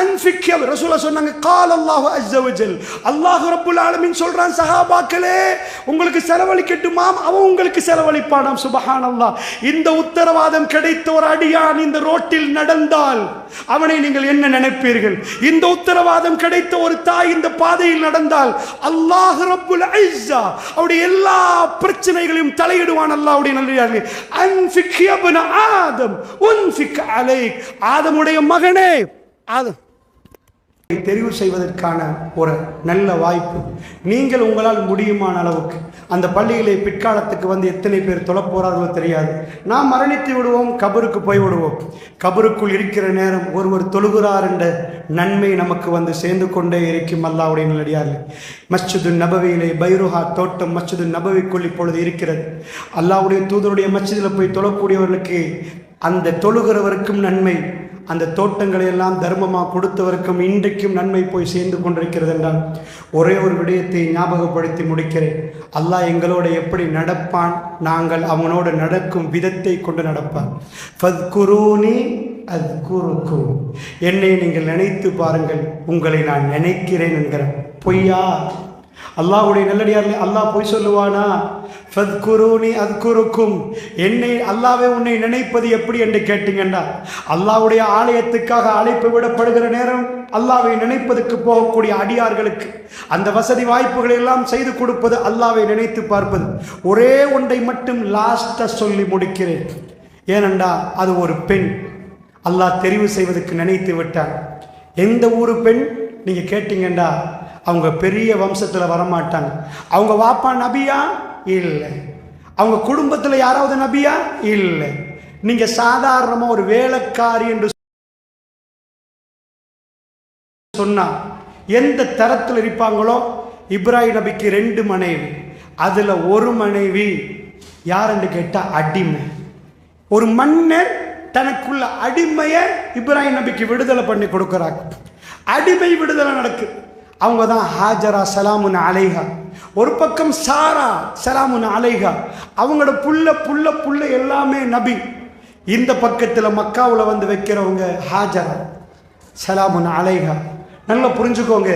Speaker 1: அன்ஃபிக். ரசூலுல்லாஹ் சொன்னாங்க, قال الله عز وجل, அல்லாஹ் ரப்புல் ஆலமீன் சொல்றான், சஹாபாக்களே உங்களுக்கு செலவழிக்கட்டுமாம், அவன் உங்களுக்கு செலவழிப்பானாம். சுப்ஹானல்லாஹ். இந்த உத்தரவாதம் கிடைத்த ஒரு அடியான் இந்த ரோட்டில் நடந்தால் அவனை நீங்கள் என்ன நினைப்பீர்கள்? இந்த உத்தரவாதம் கிடைத்த ஒரு தாய் இந்த பாதையில் நடந்தால் அல்லாஹ் ரப்புல் இஸ்ஸா அவருடைய எல்லா பிரச்சனைகளையும் தலையிடுவான். அல்லாஹ்வுடைய நல்லடியார்களே, அன்ஃபிக் இப்ன ஆதம் உன்ஃபிக் அலைக், ஆதமுடைய மகனே, ஆதம் தெரிவு செய்வதற்கான ஒரு நல்ல வாய்ப்பு. நீங்கள் உங்களால் முடியுமான அளவுக்கு அந்த பள்ளியிலே பிற்காலத்துக்கு வந்து எத்தனை பேர் தொழப் போறார்களோ தெரியாது. நாம் மரணித்து விடுவோம், கபருக்கு போய் விடுவோம். கபருக்குள் இருக்கிற நேரம் ஒருவர் தொழுகிறார் என்ற நன்மை நமக்கு வந்து சேர்ந்து கொண்டே இருக்கும். அல்லாஹ்வுடைய நல்லடியார்களே, மஸ்ஜிது நபவியிலே பைருஹா தோட்டம் மஸ்ஜிது நபவிக்குள் இப்பொழுது இருக்கிறது. அல்லாஹ்வுடைய தூதருடைய மஸ்ஜிதில் போய் தொழக்கூடியவர்களுக்கு அந்த தொழுகிறவருக்கும் நன்மை, அந்த தோட்டங்களை எல்லாம் தர்மமாக கொடுத்தவருக்கும் இன்றைக்கும் நன்மை போய் சேர்ந்து கொண்டிருக்கிறது என்றால், ஒரே ஒரு விடயத்தை ஞாபகப்படுத்தி முடிக்கிறேன். அல்லாஹ் எங்களோட எப்படி நடப்பான்? நாங்கள் அவனோடு நடக்கும் விதத்தை கொண்டு நடப்பான். ஃபத்குரூனி அத்குருக்கும், என்னை நீங்கள் நினைத்து பாருங்கள், உங்களை நான் நினைக்கிறேன் என்கிறேன். பொய்யா? அல்லாஹ்வுடைய நல்லடியார்களே, அல்லாஹ் பொய் சொல்லுவானா? ஃபத்குரூனி அத்குருக்கும், என்னை அல்லாஹ்வே உன்னை நினைப்பது எப்படி என்று கேட்டீங்கன்னா, அல்லாஹ்வுடைய ஆலயத்துக்காக அழைப்பு விடப்படுகிற நேரம் அல்லாஹ்வை நினைப்பதற்கு போகக்கூடிய அடியார்களுக்கு அந்த வசதி வாய்ப்புகளை எல்லாம் செய்து கொடுப்பது, அல்லாஹ்வை நினைத்து பார்ப்பது. ஒரே ஒன்றை மட்டும் லாஸ்டா சொல்லி முடிக்கிறேன். ஏனென்றா அது ஒரு பெண் அல்லாஹ் தெரிவு செய்வதற்கு நினைத்து விட்டார். எந்த ஊரு பெண் நீங்க கேட்டீங்கன்னா, அவங்க பெரிய வம்சத்தில் வரமாட்டாங்க. அவங்க வாப்பா நபியா? இல்லை. அவங்க குடும்பத்தில் யாராவது நபியா? இல்லை. நீங்க சாதாரணமா ஒரு வேலைக்காரி என்று சொன்னா எந்த தரத்தில் இருப்பாங்களோ, இப்ராஹிம் நபிக்கு 2 மனைவி, அதுல ஒரு மனைவி யார் என்று கேட்டா அடிமை. ஒரு மன்னர் தனக்குள்ள அடிமையை இப்ராஹிம் நபிக்கு விடுதலை பண்ணி கொடுக்கிறாங்க. அடிமை விடுதலை நடக்குது. அவங்க தான் ஹாஜரா சலாமுன் அலைஹா. ஒரு பக்கம் சாரா சலாமுன் அலைஹா, அவங்களோட புள்ள புள்ள புள்ள எல்லாமே நபி. இந்த பக்கத்தில் மக்காவில் வந்து வைக்கிறவங்க ஹாஜரா சலாமுன் அலைஹா. நல்லா புரிஞ்சுக்கோங்க,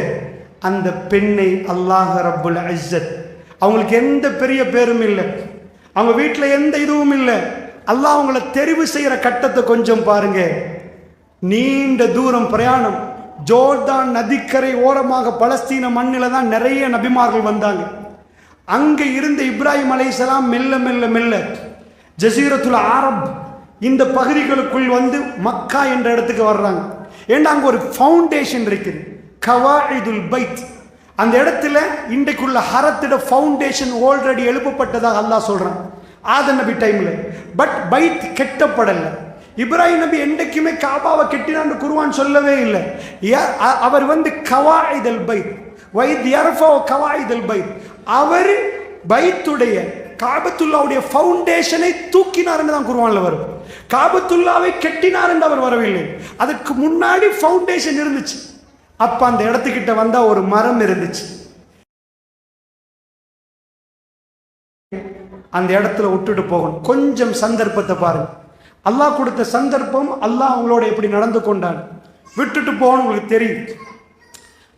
Speaker 1: அந்த பெண்ணை அல்லாஹ் ரப்புல் இஸ்ஸத், அவங்களுக்கு எந்த பெரிய பேரும் இல்லை, அவங்க வீட்டில் எந்த இதுவும் இல்லை, அல்லாஹ் அவங்கள தெரிவு செய்கிற கட்டத்தை கொஞ்சம் பாருங்க. நீண்ட தூரம் பிரயாணம், ஜோர்தான் நதிக்கரை ஓரமாக பலஸ்தீன மண்ணில் தான் நிறைய நபிமார்கள் வந்தாங்க. அங்கே இருந்த இப்ராஹிம் அலைஹிஸ்ஸலாம் மெல்ல மெல்ல மெல்ல ஜசீரத்துல் அரப் இந்த பகுதிகளுக்குள் வந்து மக்கா என்ற இடத்துக்கு வர்றாங்க. ஏன்னா அங்கே ஒரு ஃபவுண்டேஷன் இருக்குது, கவாயிதுல் பைத். அந்த இடத்துல இன்றைக்குள்ள ஹரத்திட ஃபவுண்டேஷன் ஆல்ரெடி எழுப்பப்பட்டதாக அல்லாஹ் சொல்றான் ஆதம் நபி டைம்ல. பட் பைத் கெட்டப்படலை. இப்ராஹிம் நபி என்றைக்குமே காபாவை கெட்டினான்னு குர்ஆன் சொல்லவே இல்லை. அவர் வந்து கவாயிதல் பைத் வைத் யர்ஃபா கவாயிதல் பைத், அவர் பைத்துடைய காபத்துல்லாவுடைய ஃபவுண்டேஷனை தூக்கினார் என்று தான் குர்ஆன்ல வரும். காபத்துல்லாவை கெட்டினார் என்று அவர் வரவில்லை, அதுக்கு முன்னாடி ஃபவுண்டேஷன் இருந்துச்சு. அப்ப அந்த இடத்துக்கிட்ட வந்தா ஒரு மரம் இருந்துச்சு, அந்த இடத்துல விட்டுட்டு போகணும். கொஞ்சம் சந்தர்ப்பத்தை பாருங்க, அல்லாஹ் கொடுத்த சந்தர்ப்பம், அல்லாஹ் அவங்களோட எப்படி நடந்து கொண்டான். விட்டுட்டு போகணும், உங்களுக்கு தெரியும்.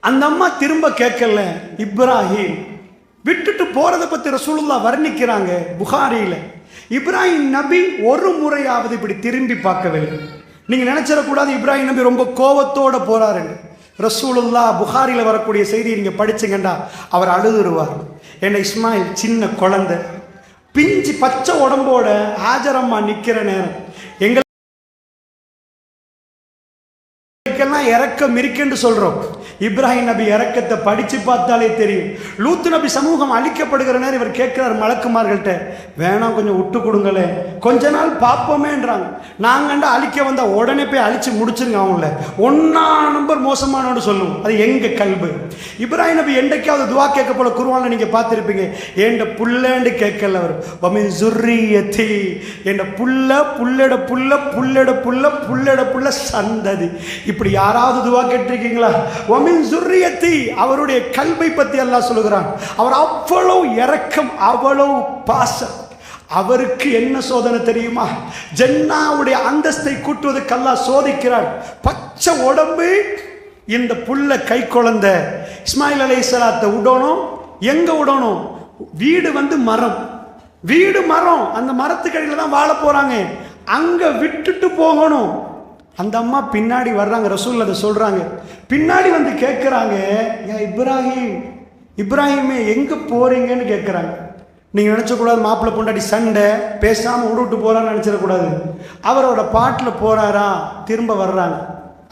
Speaker 1: அந்த அம்மா திரும்ப கேட்கல. இப்ராஹிம் விட்டுட்டு போறதை பத்தி ரசூலுல்லாஹ் வர்ணிக்கிறாங்க புகாரியில. இப்ராஹிம் நபி ஒரு முறையாவது இப்படி திரும்பி பார்க்கவில்லை. நீங்க நினைச்சிடக்கூடாது இப்ராஹிம் நபி ரொம்ப கோபத்தோட போறாரு. ரசூலுல்லாஹ் புகாரில வரக்கூடிய செய்தியை நீங்க படிச்சுங்கண்டா அவர் அழுதுருவார். என்ன இஸ்மாயில் சின்ன குழந்தை, பிஞ்சு பச்சை உடம்போட ஹாஜரம்மா நிக்கிற நேரம், எங்களுக்கெல்லாம் இறக்கம் இருக்குன்னு சொல்றோம். இப்ராஹிம் நபி இறக்கத்தை படிச்சு பார்த்தாலே தெரியும். லூத்து நபி சமூகம் அழிக்கப்படுகிற நேரம் இவர் கேட்கிறார் மலக்குமார்கள்ட்ட, வேணாம் கொஞ்சம் விட்டு கொடுங்களே, கொஞ்ச நாள் பார்ப்போமேன்றாங்க. நாங்கண்டா அழிக்க வந்தா உடனே போய் அழிச்சு முடிச்சிருங்க, அவங்கள ஒன்னா நம்பர் மோசமானோடு சொல்லுவோம். அது எங்க கல்பு. இப்ராஹிம் நபி என்றைக்காவது துவா கேட்க போல குர்ஆன்ல நீங்க பார்த்திருப்பீங்க. ஏண்ட புள்ளன்னு கேட்கல அவர், வமின் ஸுர்ரியத்தி, என்ற புள்ள புள்ளட புள்ள புள்ளட புள்ள புள்ளட புள்ள சந்ததி. இப்படி யாராவது துவா கேட்டிருக்கீங்களா? அவருடைய கல்வை பத்தி அல்லாஹ் சொல்லுகிறான். அவர் அவ்வளவு இரக்கம், அவ்வளவு பாசம். அவருக்கு என்ன சோதனை தெரியுமா? ஜன்னாவுடைய அந்தஸ்தை கூட்டுவதற்கு அல்லாஹ் சோதிக்கிறார். பச்சை உடம்பு, இந்த புள்ள கை குழந்தை இஸ்மாயில் அலைஹிஸ்ஸலாத்தை விடணும். எங்க விடணும்? வீடு வந்து மரம், வீடு மரம், அந்த மரத்துக்கடியில தான் வாழ போறாங்க. அங்க விட்டுட்டு போகணும். அந்த அம்மா பின்னாடி வர்றாங்க, ரசூல் அதை சொல்றாங்க. பின்னாடி வந்து கேட்கிறாங்க, இப்ராஹிம் இப்ராஹிமே எங்க போறீங்கன்னு கேட்கிறாங்க. நீங்க நினைச்சக்கூடாது மாப்பிள்ளை பொண்டாட்டி சண்டை பேசாம விட்டு போறான்னு நினைச்சிடக்கூடாது. அவரோட பாட்டில் போறாரா, திரும்ப வர்றாங்க.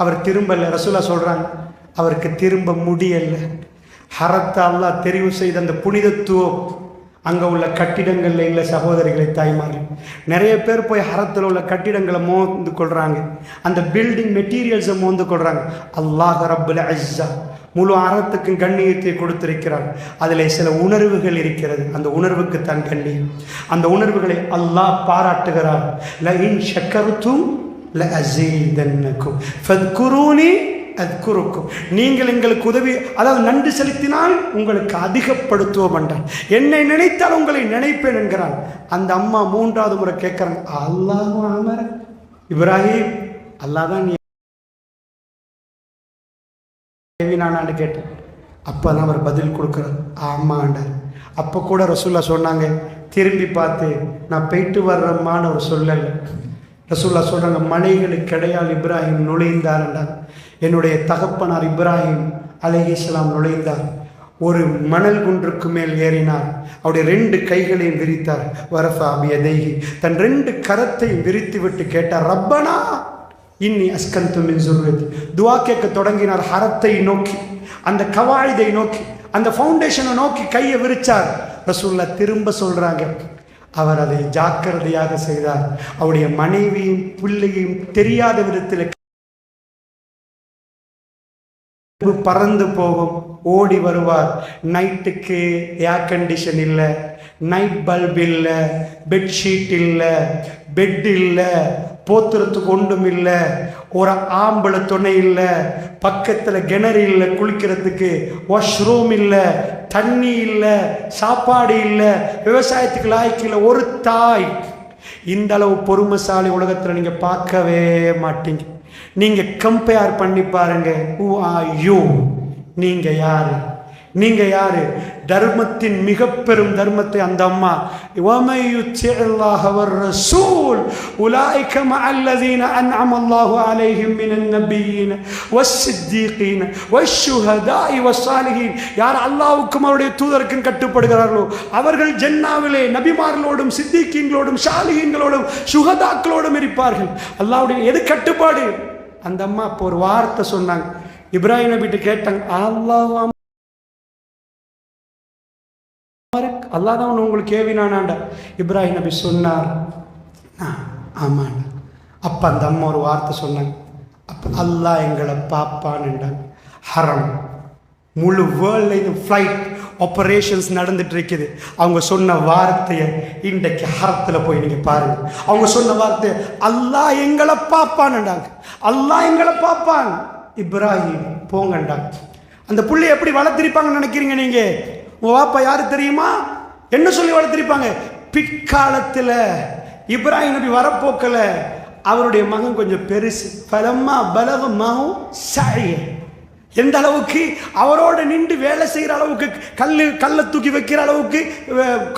Speaker 1: அவர் திரும்பல. ரசூலா சொல்றாங்க அவருக்கு திரும்ப முடியல. ஹரத்தை அல்லாஹ் தெரிவு செய்த அந்த புனிதத்துவம் அங்கே உள்ள கட்டிடங்கள்ல இல்லை. சகோதரிகளை, தாய்மார்கள், நிறைய பேர் போய் ஹரத்தில் உள்ள கட்டிடங்களை மோந்து கொள்றாங்க, அந்த பில்டிங் மெட்டீரியல்ஸை மோந்து கொள்றாங்க. அல்லாஹ் ரப்புல் இஸ்ஸா முழு அறத்துக்கும் கண்ணியத்தை கொடுத்திருக்கிறார். அதில் சில உணர்வுகள் இருக்கிறது, அந்த உணர்வுக்கு தான் கண்ணியம். அந்த உணர்வுகளை அல்லாஹ் பாராட்டுகிறார். லஇன் ஷக்கர்தும் லஅஸீதன்னகும் ஃபத்குரூனி அத்குருக்கும். நீங்கள் எங்களுக்கு உதவி, அதாவது நன்றி செலுத்தினால் உங்களுக்கு அதிகப்படுத்துவோம் என்றான். என்னை நினைத்தால் உங்களை நினைப்பேன் என்கிறான். அந்த அம்மா மூன்றாவது முறை கேட்கிறாங்க, அல்லாஹ் அமர இப்ராஹிம், அல்லாஹ் தான் நானான்னு கேட்டேன். அப்பதான் அவர் பதில் கொடுக்கிறார், ஆமாண்டார். அப்போ கூட ரசூல்லா சொன்னாங்க, திரும்பி பார்த்து நான் போயிட்டு வர்றம்மான்னு அவர் சொல்லலை. ரசூல்லா சொல்றாங்க, மலைகளுக்கு இடையால் இப்ராஹிம் நுழைந்தார்ன்றார். என்னுடைய தகப்பனார் இப்ராஹிம் அலைஹிஸ்ஸலாம் நுழைந்தார். ஒரு மணல் குன்றுக்கு மேல் ஏறினார். அவருடைய 2 கைகளையும் விரித்தார். வரஃபா பியதைஹி, தன் 2 கரத்தையும் விரித்து விட்டு கேட்டார், ரப்பனா இன்னி அஸ்கந்து மின் ஸுர்ரியத்தி. துஆ கேட்க தொடங்கினார். ஹரத்தை நோக்கி, அந்த கவாயிதை நோக்கி, அந்த ஃபவுண்டேஷனை நோக்கி கையை விரிச்சார். ரசூல்லா திரும்ப சொல்றாங்க, அவர் அதை ஜாக்கிரதையாக செய்தார். அவருடைய மனைவியும் பிள்ளையும் தெரியாத விதத்தில் பறந்து போகும், ஓடி வருவார். நைட்டுக்கு ஏர் கண்டிஷன் இல்லை, நைட் பல்ப் இல்லை, பெட்ஷீட் இல்லை, பெட் இல்லை, போத்துறதுக்கு ஒன்றும் இல்லை, ஒரு ஆம்பளை துணை இல்லை, பக்கத்தில் கிணறு இல்லை, குளிக்கிறதுக்கு வாஷ்ரூம் இல்லை, தண்ணி இல்லை, சாப்பாடு இல்லை, விவசாயத்துக்கு லாய்க்கு இல்லை. ஒரு தாய். இந்த அளவு பொறுமைசாலி உலகத்தில் நீங்கள் பார்க்கவே மாட்டீங்க. நீங்க கம்பேர் பண்ணி பாருங்க. Who are you? நீங்க யாரு? நீங்க யாரு? தர்மத்தின் மிக பெரும் தர்மத்தை அந்த அம்மா وَمَن يُطِعِ اللَّهَ وَالرَّسُولَ أُولَٰئِكَ مَعَ الَّذِينَ أَنْعَمَ اللَّهُ عَلَيْهِم مِّنَ النَّبِيِّينَ وَالصِّدِّيقِينَ وَالشُّهَدَاءِ وَالصَّالِحِينَ. யார் அல்லாஹ்வுக்கும் அவருடைய தூதருக்கும் கட்டுப்படுகிறார்களோ அவர்கள் ஜன்னாவிலே நபிமார்களோடும் சித்திகீன்களோடும் சாலிஹீன்களோடும் சுஹதாக்களோடும் இருப்பார்கள். அல்லாஹ்வுடைய எது கட்டுப்பாடு? அந்த அம்மா இப்போ ஒரு வார்த்தை சொன்னாங்க. இப்ராஹிம் நபிட்ட கேட்டாங்க, அல்லாஹ் அல்லாஹ் தான் உங்களுக்கு ஏவினானாண்டா? இப்ராஹிம் நபி சொன்னார், ஆமாண்டா. அப்போ அந்த அம்மா ஒரு வார்த்தை சொன்னாங்க, அப்போ அல்லாஹ் எங்களை பாப்பான்னுண்டாங்க. ஹரம் முழு வேர்ல்ட்லையும் ஃப்ளைட் ஆப்ரேஷன்ஸ் நடந்துட்டு இருக்குது. அவங்க சொன்ன வார்த்தையை இன்றைக்கு ஹரத்தில் போய் நீங்கள் பாருங்க. அவங்க சொன்ன வார்த்தை அல்லாஹ் எங்களை பாப்பான்னுண்டாங்க. அல்லாஹ் எங்களை பாப்பான். இப்ராஹிம் போங்கண்டாங்க. அந்த புள்ளைய எப்படி வளர்த்திருப்பாங்கன்னு நினைக்கிறீங்க நீங்க? உங்க வாப்பா யாரு தெரியுமா? என்ன சொல்லி வளர்த்திருப்பாங்க? பிற்காலத்தில் இப்ராஹிம் நபி வரப்போக்கல அவருடைய மகன் கொஞ்சம் பெருசு. பலம்மா பலக மகம் சாய, எந்த அளவுக்கு அவரோட நின்று வேலை செய்கிற அளவுக்கு, கல்லை தூக்கி வைக்கிற அளவுக்கு,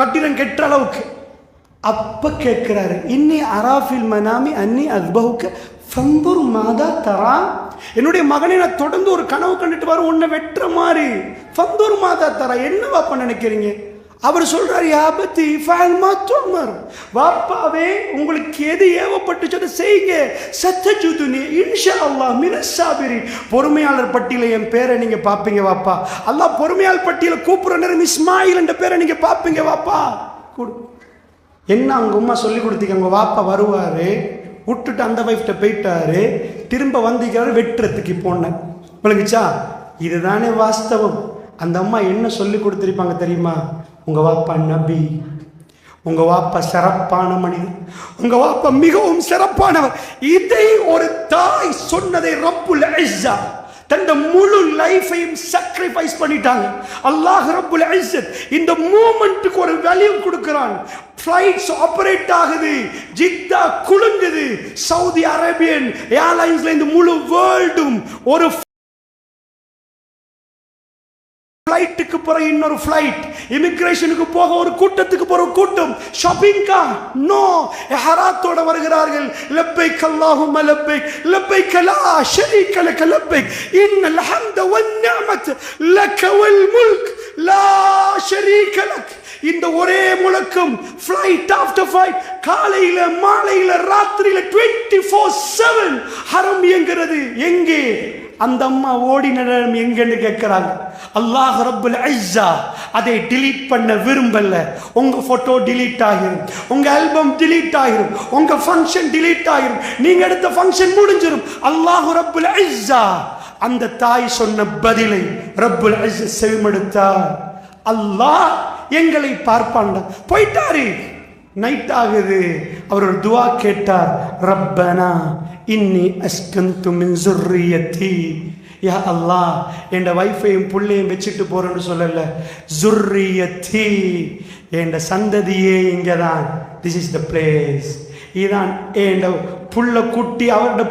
Speaker 1: கட்டிடம் கெட்டுற அளவுக்கு. அப்ப கேட்கிறாரு, இன்னி அராஃபில் மனாமி அன்னி அஸ்பஹுக்க ஃபந்துர் மாதா தரா. என்னுடைய மகனை நான் தொடர்ந்து ஒரு கனவு கண்டுட்டு வர, உன்னை வெட்டுற மாதிரி. ஃபந்துர் மாதா தரா, என்ன வாப்பா நினைக்கிறீங்க? அவர் சொல்றாரு, யாபத்தி ஃபஅல்மா துமர், வாப்பாவே உங்களுக்கு எது ஏவப்பட்டுச்சோ அதை செய்யுங்க. சத்தஜுதுனி இன்ஷா அல்லாஹ் மினஸ் சாபிரின். பொறுமையாளர் பட்டியல என் பேரை நீங்க பாப்பீங்க வாப்பா. அல்லாஹ் பொறுமையாளர் பட்டியல கூப்பிடுற நேரம் இஸ்மாயில் என்ற பேரை நீங்க பாப்பீங்க வாப்பா. என்ன அவங்க அம்மா சொல்லி கொடுத்தீங்க? அவங்க வாப்பா வருவாரு, விட்டுட்டு அந்த வைஃப்ட போயிட்டாரு, திரும்ப வந்திருக்காரு வெட்டுறதுக்கு போனேன். விளங்குச்சா? இதுதானே வாஸ்தவம். அந்த அம்மா என்ன சொல்லி கொடுத்துருப்பாங்க தெரியுமா? உங்க வாப்பா நபி, உங்க வாப்பா சிறப்பான மனிதன், உங்க வாப்பா மிகவும் சிறப்பானவர். இதை ஒரு தாய் சொன்னதை ரப்புல் இஸ்ஸா தந்த முழு லைஃபையும் சாக்ரிஃபைஸ் பண்ணிட்டாங்க. அல்லாஹ் ரப்புல் இஸ்ஸத் இந்த மூமெண்ட்டுக்கு ஒரு வேல்யூ கொடுக்கிறான். ஃப்ளைட்ஸ் ஆபரேட் ஆகுது, ஜித்தா குலுங்குது, சவுதி அரேபியன் ஏர்லைன்ஸ்ல இந்த முழு வேர்ல்டும் ஒரு ஃப்ளைட்டுக்கு போற இன்னொரு ஃப்ளைட், இமிகிரேஷனுக்கு போக ஒரு கூட்டத்துக்கு போற கூட்டம், ஷாப்பிங்கா நோ இஹ்ராத்தோட வருகிறார்கள். லப்பைக் அல்லாஹும்ம லப்பைக் லப்பைக் லா ஷரீக லக லப்பைக் இன்னல் ஹம்த வன் நிஅமத் லக வல் முல்க் லா ஷரீக லக். இந்த ஒரே முழக்கம் ஃப்ளைட் ஆஃப்டர் ஃப்ளைட், காலையில மாலையில ராத்திரியில 24/7 ஹரம் இயங்குறது. எங்கே? அந்த அம்மா ஓடி நேரம் எங்கன்னு கேட்கிறாங்க. அல்லாஹ் ரப்புல் இஸ்ஸா அதை டிலீட் பண்ண விரும்பல. உங்க போட்டோ டிலீட் ஆகிரும், உங்க ஆல்பம் டிலீட் ஆகிரும், உங்க ஃபங்க்ஷன் டிலீட் ஆகிரும், நீங்க எடுத்த ஃபங்க்ஷன் முடிஞ்சிரும். அல்லாஹ் ரப்புல் இஸ்ஸா அந்த தாய் சொன்ன பதிலை ரப்புல் இஸ்ஸா செவிமடுத்தார். அல்லாஹ் எங்களை பார்ப்பான்டா. போயிட்டாரு, நைட் ஆகுது. அவர் ஒரு துவா கேட்டார், ரப்பனா இன்னி அஸ்கந்து மின் ஸுர்ரியத்தி. யா அல்லாஹ் என் வைஃபையும் புள்ளையும் வச்சுட்டு போறேன்னு சொல்லல, ஸுர்ரியத்தி என் சந்ததியே இங்கதான். This is the place. இதான் என் புள்ள குட்டி, அவரோட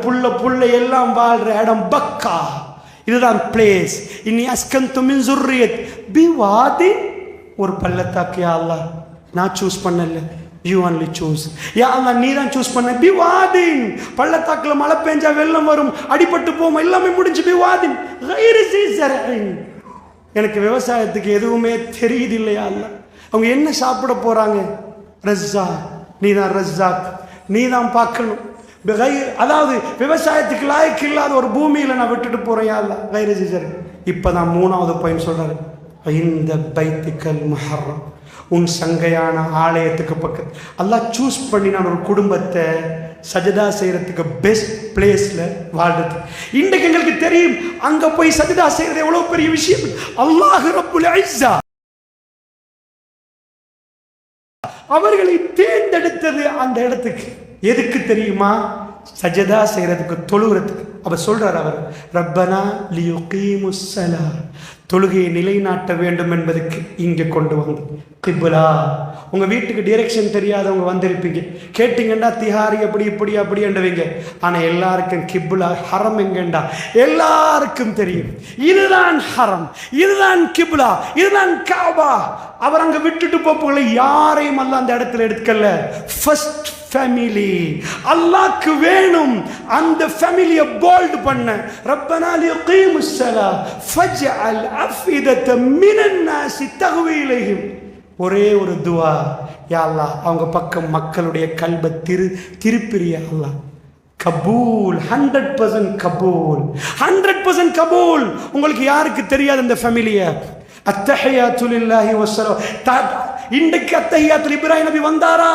Speaker 1: புள்ள எல்லாம் வாழ்ற இடம் பக்கா. இதுதான் பிளேஸ். இன்னி அஸ்கந்து மின் ஸுர்ரியத் பிவாதி, ஒரு பள்ளத்தாக்கு. யா அல்லாஹ் நான் சூஸ் பண்ணல, you only choose. யா அல்லாஹ் நீ தான் சூஸ் பண்ண. பிவாதின், பள்ளத்தாக்குல மழை பெஞ்சா வெள்ளம் வரும், அடிபட்டு போகும், எல்லாமே முடிஞ்சு. பிவாதின் கைரி ஸரஇன், எனக்கு விவசாயத்துக்கு எதுவுமே தெரியுது இல்லையா அல்லாஹ். அவங்க என்ன சாப்பிட போறாங்க? ரஸ்ஸாக், நீ தான் ரஸ்ஸாக், நீ தான் பார்க்கணும். அதாவது விவசாயத்துக்கு லாய்க்கு இல்லாத ஒரு பூமியில நான் விட்டுட்டு போறேன் யா அல்லாஹ். கைரி ஸரஇன். இப்பதான் 3வது பாயிண்ட் சொல்றாரு, இந்த பைத்துக்கல் முஹர்ரம், உன் சங்கையான ஆலயத்துக்கு பக்கத்து. அல்லாஹ் சூஸ் பண்ணி நான் ஒரு குடும்பத்தை சஜதா செய்யறதுக்கு பெஸ்ட் பிளேஸ்ல வாழ்றது. இன்றைக்கு எங்களுக்கு தெரியும் அங்க போய் சஜதா செய்யறது எவ்வளவு பெரிய விஷயம். அல்லாஹ் ரப்புல் இஸ்ஸா அவர்களை தேர்ந்தெடுத்தது அந்த இடத்துக்கு. எதுக்கு தெரியுமா? சஜதா செய்யறதுக்கு, தொழுகிறதுக்கு. அவர் சொல்றார், அவர் ரப்பனா லியுகீமுஸ் ஸலா, தொழுகையை நிலைநாட்ட வேண்டும் என்பதுக்கு இங்கே கொண்டு வந்து கிப்லா. உங்கள் வீட்டுக்கு டிரெக்ஷன் தெரியாதவங்க வந்திருப்பீங்க, கேட்டிங்கண்டா திஹாரி அப்படி இப்படி அப்படி என்றவங்க. ஆனால் எல்லாருக்கும் கிப்லா ஹரம் எங்கண்டா எல்லாருக்கும் தெரியும். இதுதான் ஹரம், இதுதான் கிப்லா, இதுதான் காபா. அவர் அங்கே விட்டுட்டு போகல, யாரையும் அல்ல அந்த இடத்துல எடுக்கல. ஃபர்ஸ்ட் ஃபேமிலி அல்லாஹ்க்கு வேணும். அந்த ஃபேமிலியை போல்ட் பண்ண ரப்பனா லியகீமுஸ் ஸலா ஃபஜ்அல் அஃபிதத மினன் நாஸி தஹ்வி இலைஹிம். ஒரே ஒரு துவா, யா அல்லாஹ் அவங்க பக்கம் மக்களுடைய கல்பை திருப்பிரியா அல்லாஹ். கபூல், 100% கபூல், 100% கபூல். உங்களுக்கு யாருக்கு தெரியாது இந்த ஃபேமிலியை? அத்தஹியாத்து லில்லாஹி வஸ்ஸலாம். இன்றைக்கு அத்தஹியாத்துல் இப்ராஹிம் நபி வந்தாரா?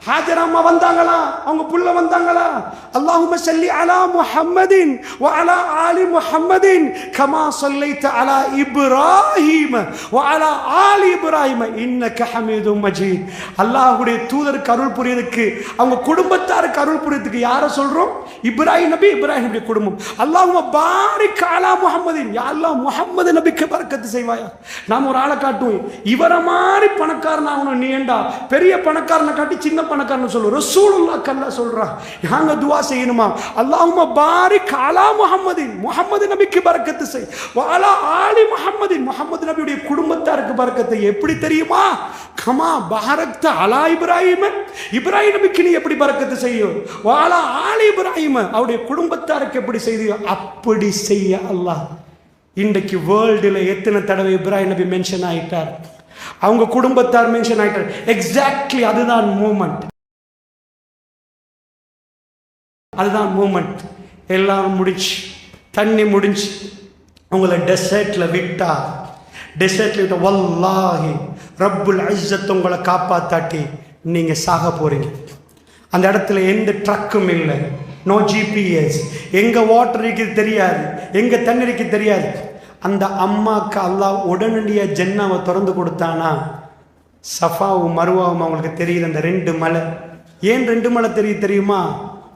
Speaker 1: ஹாஜரா அம்மா வந்தாங்களா? அவங்க புள்ள வந்தாங்களா? அல்லாஹும்ம ஸல்லி அலா முஹம்மதின் வ அலா ஆலி முஹம்மதின் கமா ஸல்லைத அலா இப்ராஹீம் வ அலா ஆலி இப்ராஹீம் இன்னக ஹமீதும் மஜீத். அல்லாஹ்வுடைய தூதருக்கு அருள் புரியதுக்கு, அவங்க குடும்பத்தாருக்கு அருள் புரியதுக்கு யாரை சொல்றோம்? இப்ராஹிம் நபி, இப்ராஹிம் நபி குடும்பம். அல்லாஹும்ம பாரிக் அலா முஹம்மதின், யா அல்லாஹ் முஹம்மது நபிக்கு பரக்கத்து செய்வாயா. நாம் ஒரு ஆளை காட்டுவோம், இவரை மாதிரி பணக்காரன் ஆகணும் நீ ஏண்டா, பெரிய பணக்காரனை காட்டி சின்ன பணக்காரன் சொல்லுவோம். ரசூலுல்லாஹ் கல்லா சொல்றான், நாங்க துஆ செய்யணுமா? அல்லாஹும்ம பாரிக் அலா முஹம்மதின், முஹம்மது நபிக்கு பரக்கத்து செய். வ அலா ஆலி முஹம்மதின், முஹம்மது நபியுடைய குடும்பத்தாருக்கு பரக்கத்தை. எப்படி தெரியுமா? கமா பாரக்த அலா இப்ராஹிம், இப்ராஹிம் நபிக்கு நீ எப்படி பரக்கத்து செய்யும்? வ அலா ஆலி இப்ராஹிம், அவருடைய குடும்பத்தாருக்கு எப்படி செய்தியோ அப்படி செய்ய அல்லாஹ். இன்றைக்கு வேர்ல்டுல எத்தனை தடவை இப்ராஹிம் நபி மென்ஷன் ஆயிட்டார், அவங்க குடும்பத்தார் மென்ஷன் ஆயிட்டார். எக்ஸாக்ட்லி அதுதான் மூமெண்ட், அதுதான் மூமெண்ட். எல்லாம் முடிச்சு, தண்ணி முடிஞ்சு உங்களை டெசர்ட்ல விட்டா, டெசர்ட்ல விட்ட வல்லாஹி ரப்புல் இஸ்ஸத் உங்களை காப்பாத்தாட்டி நீங்க சாக போறீங்க. அந்த இடத்துல எந்த ட்ரக்கும் இல்லை, நோ ஜிபிஎஸ், எங்க வாட்டர் இருக்குது தெரியாது, எங்க தண்ணி இருக்குது தெரியாது. அந்த அம்மாவுக்கு அல்லாஹ் உடனடியாக ஜன்னாவை திறந்து கொடுத்தானா? சஃபாவும் மருவாவும் அவங்களுக்கு தெரியுது அந்த 2 மலை. ஏன் 2 மலை தெரியுமா?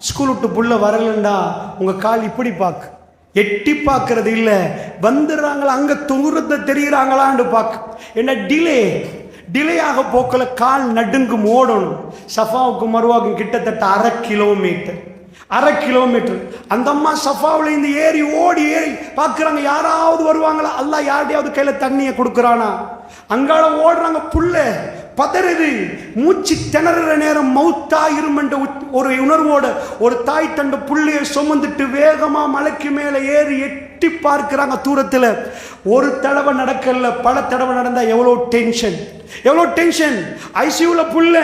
Speaker 1: ஸ்கூல் விட்டு புள்ள வரலண்டா உங்கள் கால் இப்படி பார்க்கு, எட்டி பார்க்கறது இல்லை, வந்துடுறாங்களா அங்கே தூரத்தை தெரிகிறாங்களான்னு பார்க்க. என்ன டிலே ஆக போக்கல கால் நடுங்கும், ஓடணும். சஃபாவுக்கும் மருவாவுக்கும் கிட்டத்தட்ட 1/2 கிலோமீட்டர், 1/2 கிலோமீட்டர். அந்த அம்மா சஃபாவில் இந்த ஏறி ஓடி பார்க்குறாங்க, யாராவது வருவாங்களா? அல்லாஹ் யார்டையாவது கையில் தண்ணியை கொடுக்குறானா? அங்கால ஓடுறாங்க, புள்ள பதறுது, மூச்சு திணற நேரம் மௌத்தாயிரும் என்ற ஒரு உணர்வோட ஒரு தாய் தண்ட புள்ளையை சுமந்துட்டு வேகமா மலைக்கு மேலே ஏறி எட்டி பார்க்கிறாங்க தூரத்தில். ஒரு தடவை நடக்கல, பல தடவை நடந்தா எவ்வளோ டென்ஷன், எவ்வளோ டென்ஷன். ஐசியூல புள்ள,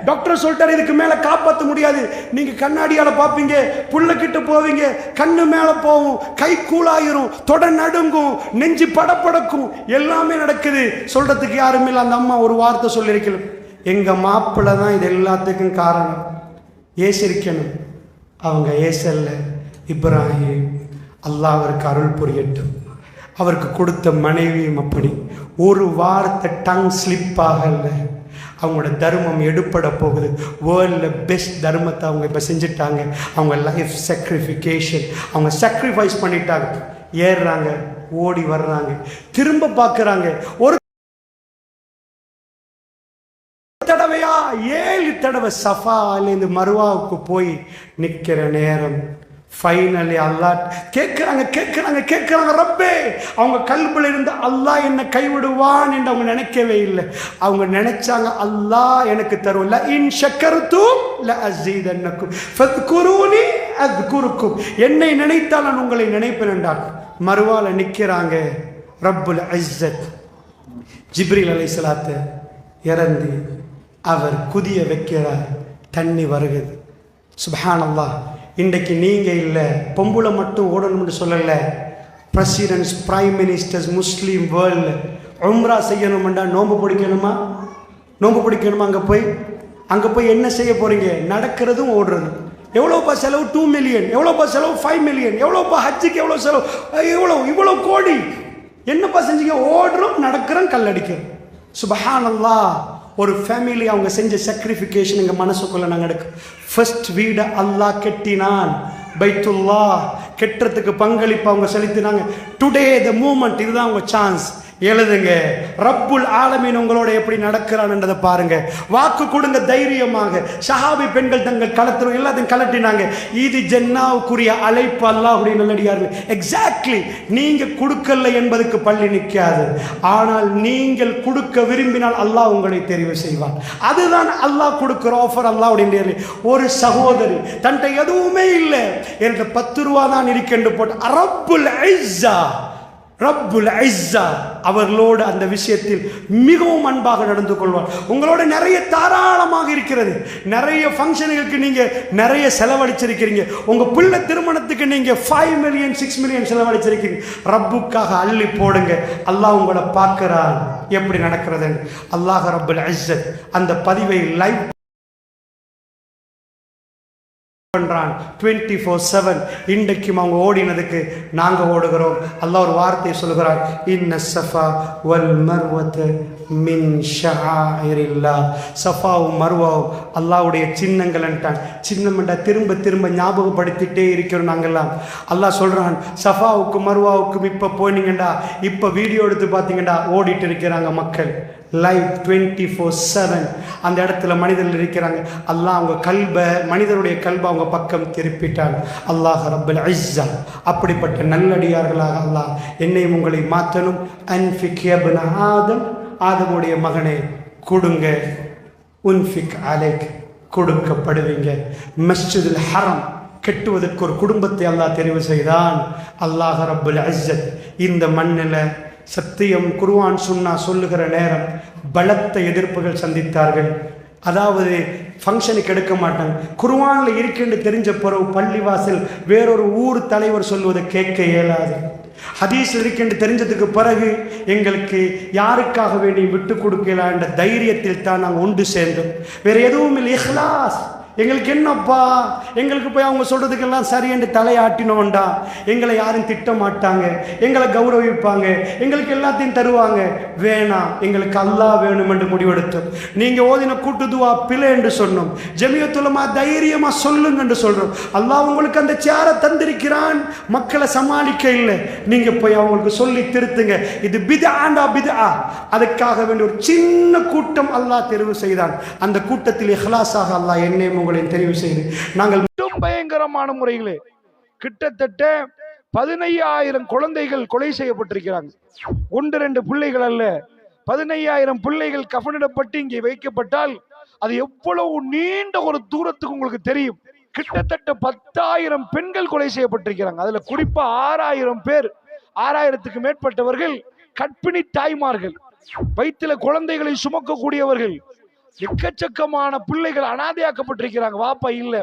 Speaker 1: டாக்டர் சொல்லிட்டாரு இதுக்கு மேலே காப்பாற்ற முடியாது. நீங்க கண்ணாடியால பார்ப்பீங்க, புள்ள கிட்ட போவீங்க, கண்ணு மேலே போகும், கை கூலாயிரும், தொட நடுங்கும், நெஞ்சு படப்படக்கும், எல்லாமே நடக்குது. சொல்றதுக்கு யாரும் இல்லை. அந்த அம்மா ஒரு வார்த்தை சொல்லியிருக்கணும், எங்க மாப்பிள்ளை தான் இது எல்லாத்துக்கும் காரணம், ஏசிருக்கணும். அவங்க ஏசல்ல, இப்ராஹிம். அல்லாஹ் அவருக்கு அருள் புரியட்டும். அவருக்கு கொடுத்த மனைவியும் அப்படி. ஒரு வார்த்தை டங் ஸ்லிப் ஆகல. அவங்களோட தர்மம் எடுப்பட போகுது. வேர்ல்டில் பெஸ்ட் தர்மத்தை அவங்க இப்போ செஞ்சுட்டாங்க. அவங்க லைஃப் சாக்ரிஃபிகேஷன், அவங்க சாக்ரிஃபைஸ் பண்ணிட்டாங்க. ஏறுறாங்க, ஓடி வர்றாங்க, திரும்ப பார்க்குறாங்க. ஒரு தடவையா 7 தடவை சஃபாலேருந்து மருவாவுக்கு போய் நிற்கிற நேரம் ஃபைனலி அல்லாஹ் கேட்குறாங்க, ரப்பே. அவங்க கல்பில் இருந்து அல்லாஹ் என்னை கைவிடுவான் என்று அவங்க நினைக்கவே இல்லை. அவங்க நினைச்சாங்க, அல்லாஹ் எனக்கு தருவல, இன் ஷக்கர்தும் லஅஸீதன்னக்கும் ஃபத்குரூனி அஸ்குருக்கும், என்னை நினைத்தால் நான் உங்களை நினைப்பேன் என்றார். மறுவால நிற்கிறாங்க. ரப்புல் இஸ்ஸத் ஜிப்ரீல் அலைஹிஸ்ஸலாத்தை இறந்து அவர் குதிய வைக்கிறார். தண்ணி வருகுது. சுப்ஹானல்லாஹ். இன்றைக்கு நீங்கள் இல்லை, பொம்புளை மட்டும் ஓடணும்னு சொல்லலை. பிரசிடென்ட்ஸ், பிரைம் மினிஸ்டர்ஸ், முஸ்லீம் வேர்ல்டு உம்ரா செய்யணுமெண்டா நோன்பு பிடிக்கணுமா? நோன்பு பிடிக்கணுமா? அங்கே போய் என்ன செய்ய போகிறீங்க? நடக்கிறதும் ஓடுறது. எவ்வளோப்பா செலவு? 2 மில்லியன். எவ்வளோப்பா செலவு? 5 மில்லியன். எவ்வளோப்பா ஹஜ்ஜுக்கு எவ்வளோ செலவு? இவ்வளோ கோடி. என்னப்பா செஞ்சீங்க? ஓடுறோம், நடக்கிறோம், கல்லடிக்கிறோம். சுப்ஹானல்லாஹ். ஒரு ஃபேமிலி அவங்க செஞ்ச சாக்ரிஃபிகேஷன் எங்கள் மனசுக்குள்ளே நாங்கள் எடுக்க. ஃபர்ஸ்ட் வீடை அல்லாஹ் கட்டினான், பைத்துல்லா கெட்டத்துக்கு பங்களிப்பு அவங்க செலுத்தினாங்க. டுடே த மூமெண்ட், இதுதான் உங்க சான்ஸ். எழுதுங்க, ரப்புல் ஆலமீன் உங்களோட எப்படி நடக்கிறான்ன்றதை பாருங்க. வாக்கு கொடுங்க தைரியமாக. சஹாபி பெண்கள் தங்கள் களத்திலும் எல்லாத்தையும் கலட்டினாங்க. இது ஜன்னாவுக்குரிய அழைப்பு, அல்லாஹ்வுடைய நல்லடியார்கள். எக்ஸாக்ட்லி, நீங்க கொடுக்கல என்பதுக்கு பள்ளி நிற்காது. ஆனால் நீங்கள் கொடுக்க விரும்பினால் அல்லாஹ் உங்களை தெரிவு செய்வார். அதுதான் அல்லாஹ் கொடுக்கிற ஆஃபர். அல்லாஹ்வுடைய ஒரு சகோதரி தன்ட்ட எதுவுமே இல்லை, என்கிட்ட 10 ரூபா தான் இருக்கென்று போட்டு ரப்புல் இஸ்ஸா, ரப்புல் இஸ்ஸா அவர்களோடு அந்த விஷயத்தில் மிகவும் அன்பாக நடந்து கொள்வார். உங்களோட நிறைய தாராளமாக இருக்கிறது. நிறைய ஃபங்க்ஷனுக்கு நீங்க நிறைய செலவழிச்சிருக்கிறீங்க. உங்க பிள்ளை திருமணத்துக்கு நீங்க 5 மில்லியன் 6 மில்லியன் செலவழிச்சிருக்கீங்க. ரப்புக்காக அள்ளி போடுங்க. அல்லாஹ் உங்களை பார்க்கிறான் எப்படி நடக்கிறது. அல்லாஹ் ரப்புல் இஸ்ஸத் அந்த பதிவை லைவ் பண்றான் 24/7. இன்றைக்கும் அவங்க ஓடினதுக்கு நாங்க ஓடுகிறோம். அல்லாஹ் ஒரு வார்த்தையை சொல்கிறார், இன்ன ஸஃபா வல் மர்வத மின் ஷஆயிரில்லாஹ். ஸஃபாவும் மர்வாவும் அல்லாஹ்வுடைய சின்னங்கள் என்றான். சின்னம்டா திரும்ப திரும்ப ஞாபகப்படுத்திட்டே இருக்கிறோம் நாங்கெல்லாம். அல்லாஹ் சொல்றான், ஸஃபாவுக்கும் மர்வாவுக்கும் இப்ப போனீங்கடா, இப்ப வீடியோ எடுத்து பார்த்தீங்கடா ஓடிட்டு இருக்கிறாங்க மக்கள் லைவ் 24/7. அந்த இடத்துல மனிதர்கள் இருக்கிறாங்க. அல்லாஹ் அவங்க கல்பை, மனிதருடைய கல்பை அவங்க பக்கம் திருப்பிட்டான். அல்லாஹ் ரப்புல் இஸ்ஸா அப்படிப்பட்ட நல்லடியார்களாக அல்லாஹ் என்னையும் உங்களை மாற்றணும். அன்ஃபிக் யப்ன ஆதம், ஆதமுடைய மகனே கொடுங்க. உன்ஃபிக் அலைக், கொடுக்கப்படுவீங்க. மஸ்ஜிதுல் ஹரம் கட்டுவதற்கு ஒரு குடும்பத்தை அல்லாஹ் தெரிவு செய்தான். அல்லாஹ் ரப்புல் இஸ்ஸத் இந்த மண்ணில் சத்தியம் குர்ஆன் சுன்னா சொல்லுகிற நேரம் பலத்த எதிர்ப்புகள் சந்தித்தார்கள். அதாவது ஃபங்க்ஷனுக்கு எடுக்க மாட்டாங்க. குர்ஆனில் இருக்குன்னு தெரிஞ்ச பிறகு பள்ளிவாசல் வேறொரு ஊர் தலைவர் சொல்வதை கேட்க இயலாது. ஹதீஸ் இருக்குன்னு தெரிஞ்சதுக்கு பிறகு எங்களுக்கு யாருக்காக வேண்டி விட்டு கொடுக்கலாம் என்ற தைரியத்தில் தான் நாங்கள் ஒன்று சேர்ந்தோம். வேற எதுவும் இல்லை. இஹ்லாஸ். எங்களுக்கு என்னப்பா, எங்களுக்கு போய் அவங்க சொல்றதுக்கெல்லாம் சரி என்று தலையாட்டினோண்டா எங்களை யாரும் திட்ட மாட்டாங்க, எங்களை கௌரவிப்பாங்க, எங்களுக்கு எல்லாத்தையும் தருவாங்க. வேணாம், எங்களுக்கு அல்லாஹ் வேணும் என்று முடிவெடுத்தோம். நீங்க ஓதின கூட்டுதுவா பிழை என்று சொன்னோம். ஜமியத்துலமா தைரியமா சொல்லுங்க என்று சொல்றோம். அல்லாஹ் உங்களுக்கு அந்த சேரை தந்திருக்கிறான், மக்களை சமாளிக்க இல்லை. நீங்க போய் அவங்களுக்கு சொல்லி திருத்துங்க. இது பித்ஆண்டா பித்ஆ. அதுக்காக வேண்டிய ஒரு சின்ன கூட்டம் அல்லாஹ் தெரிவு செய்தான். அந்த கூட்டத்தில் இஹ்லாஸாக அல்லாஹ் என்னையும் உங்களை தெரிவு செய்து நாங்கள் பயங்கரமான முறைகளே கிட்டத்தட்ட 15,000 குழந்தைகள் கொலை செய்யப்பட்டிருக்கிறாங்க. 1-2 பிள்ளைகள் அல்ல, 15,000 பிள்ளைகள் கஃனிடப்பட்டு இங்கே வைக்கப்பட்டால் அது எவ்வளவு நீண்ட ஒரு தூரத்துக்கு உங்களுக்கு தெரியும். கிட்டத்தட்ட 10,000 பெண்கள் கொலை செய்யப்பட்டிருக்கிறாங்க. அதுல குறிப்பா 6,000 பேர், 6,000க்கு மேற்பட்டவர்கள் கர்ப்பிணி தாய்மார்கள், வயிற்றில குழந்தைகளை சுமக்கக்கூடியவர்கள். எக்கச்சக்கமான பிள்ளைகள் அனாதையாக்கப்பட்டிருக்கிறாங்க. வாப்பா இல்ல,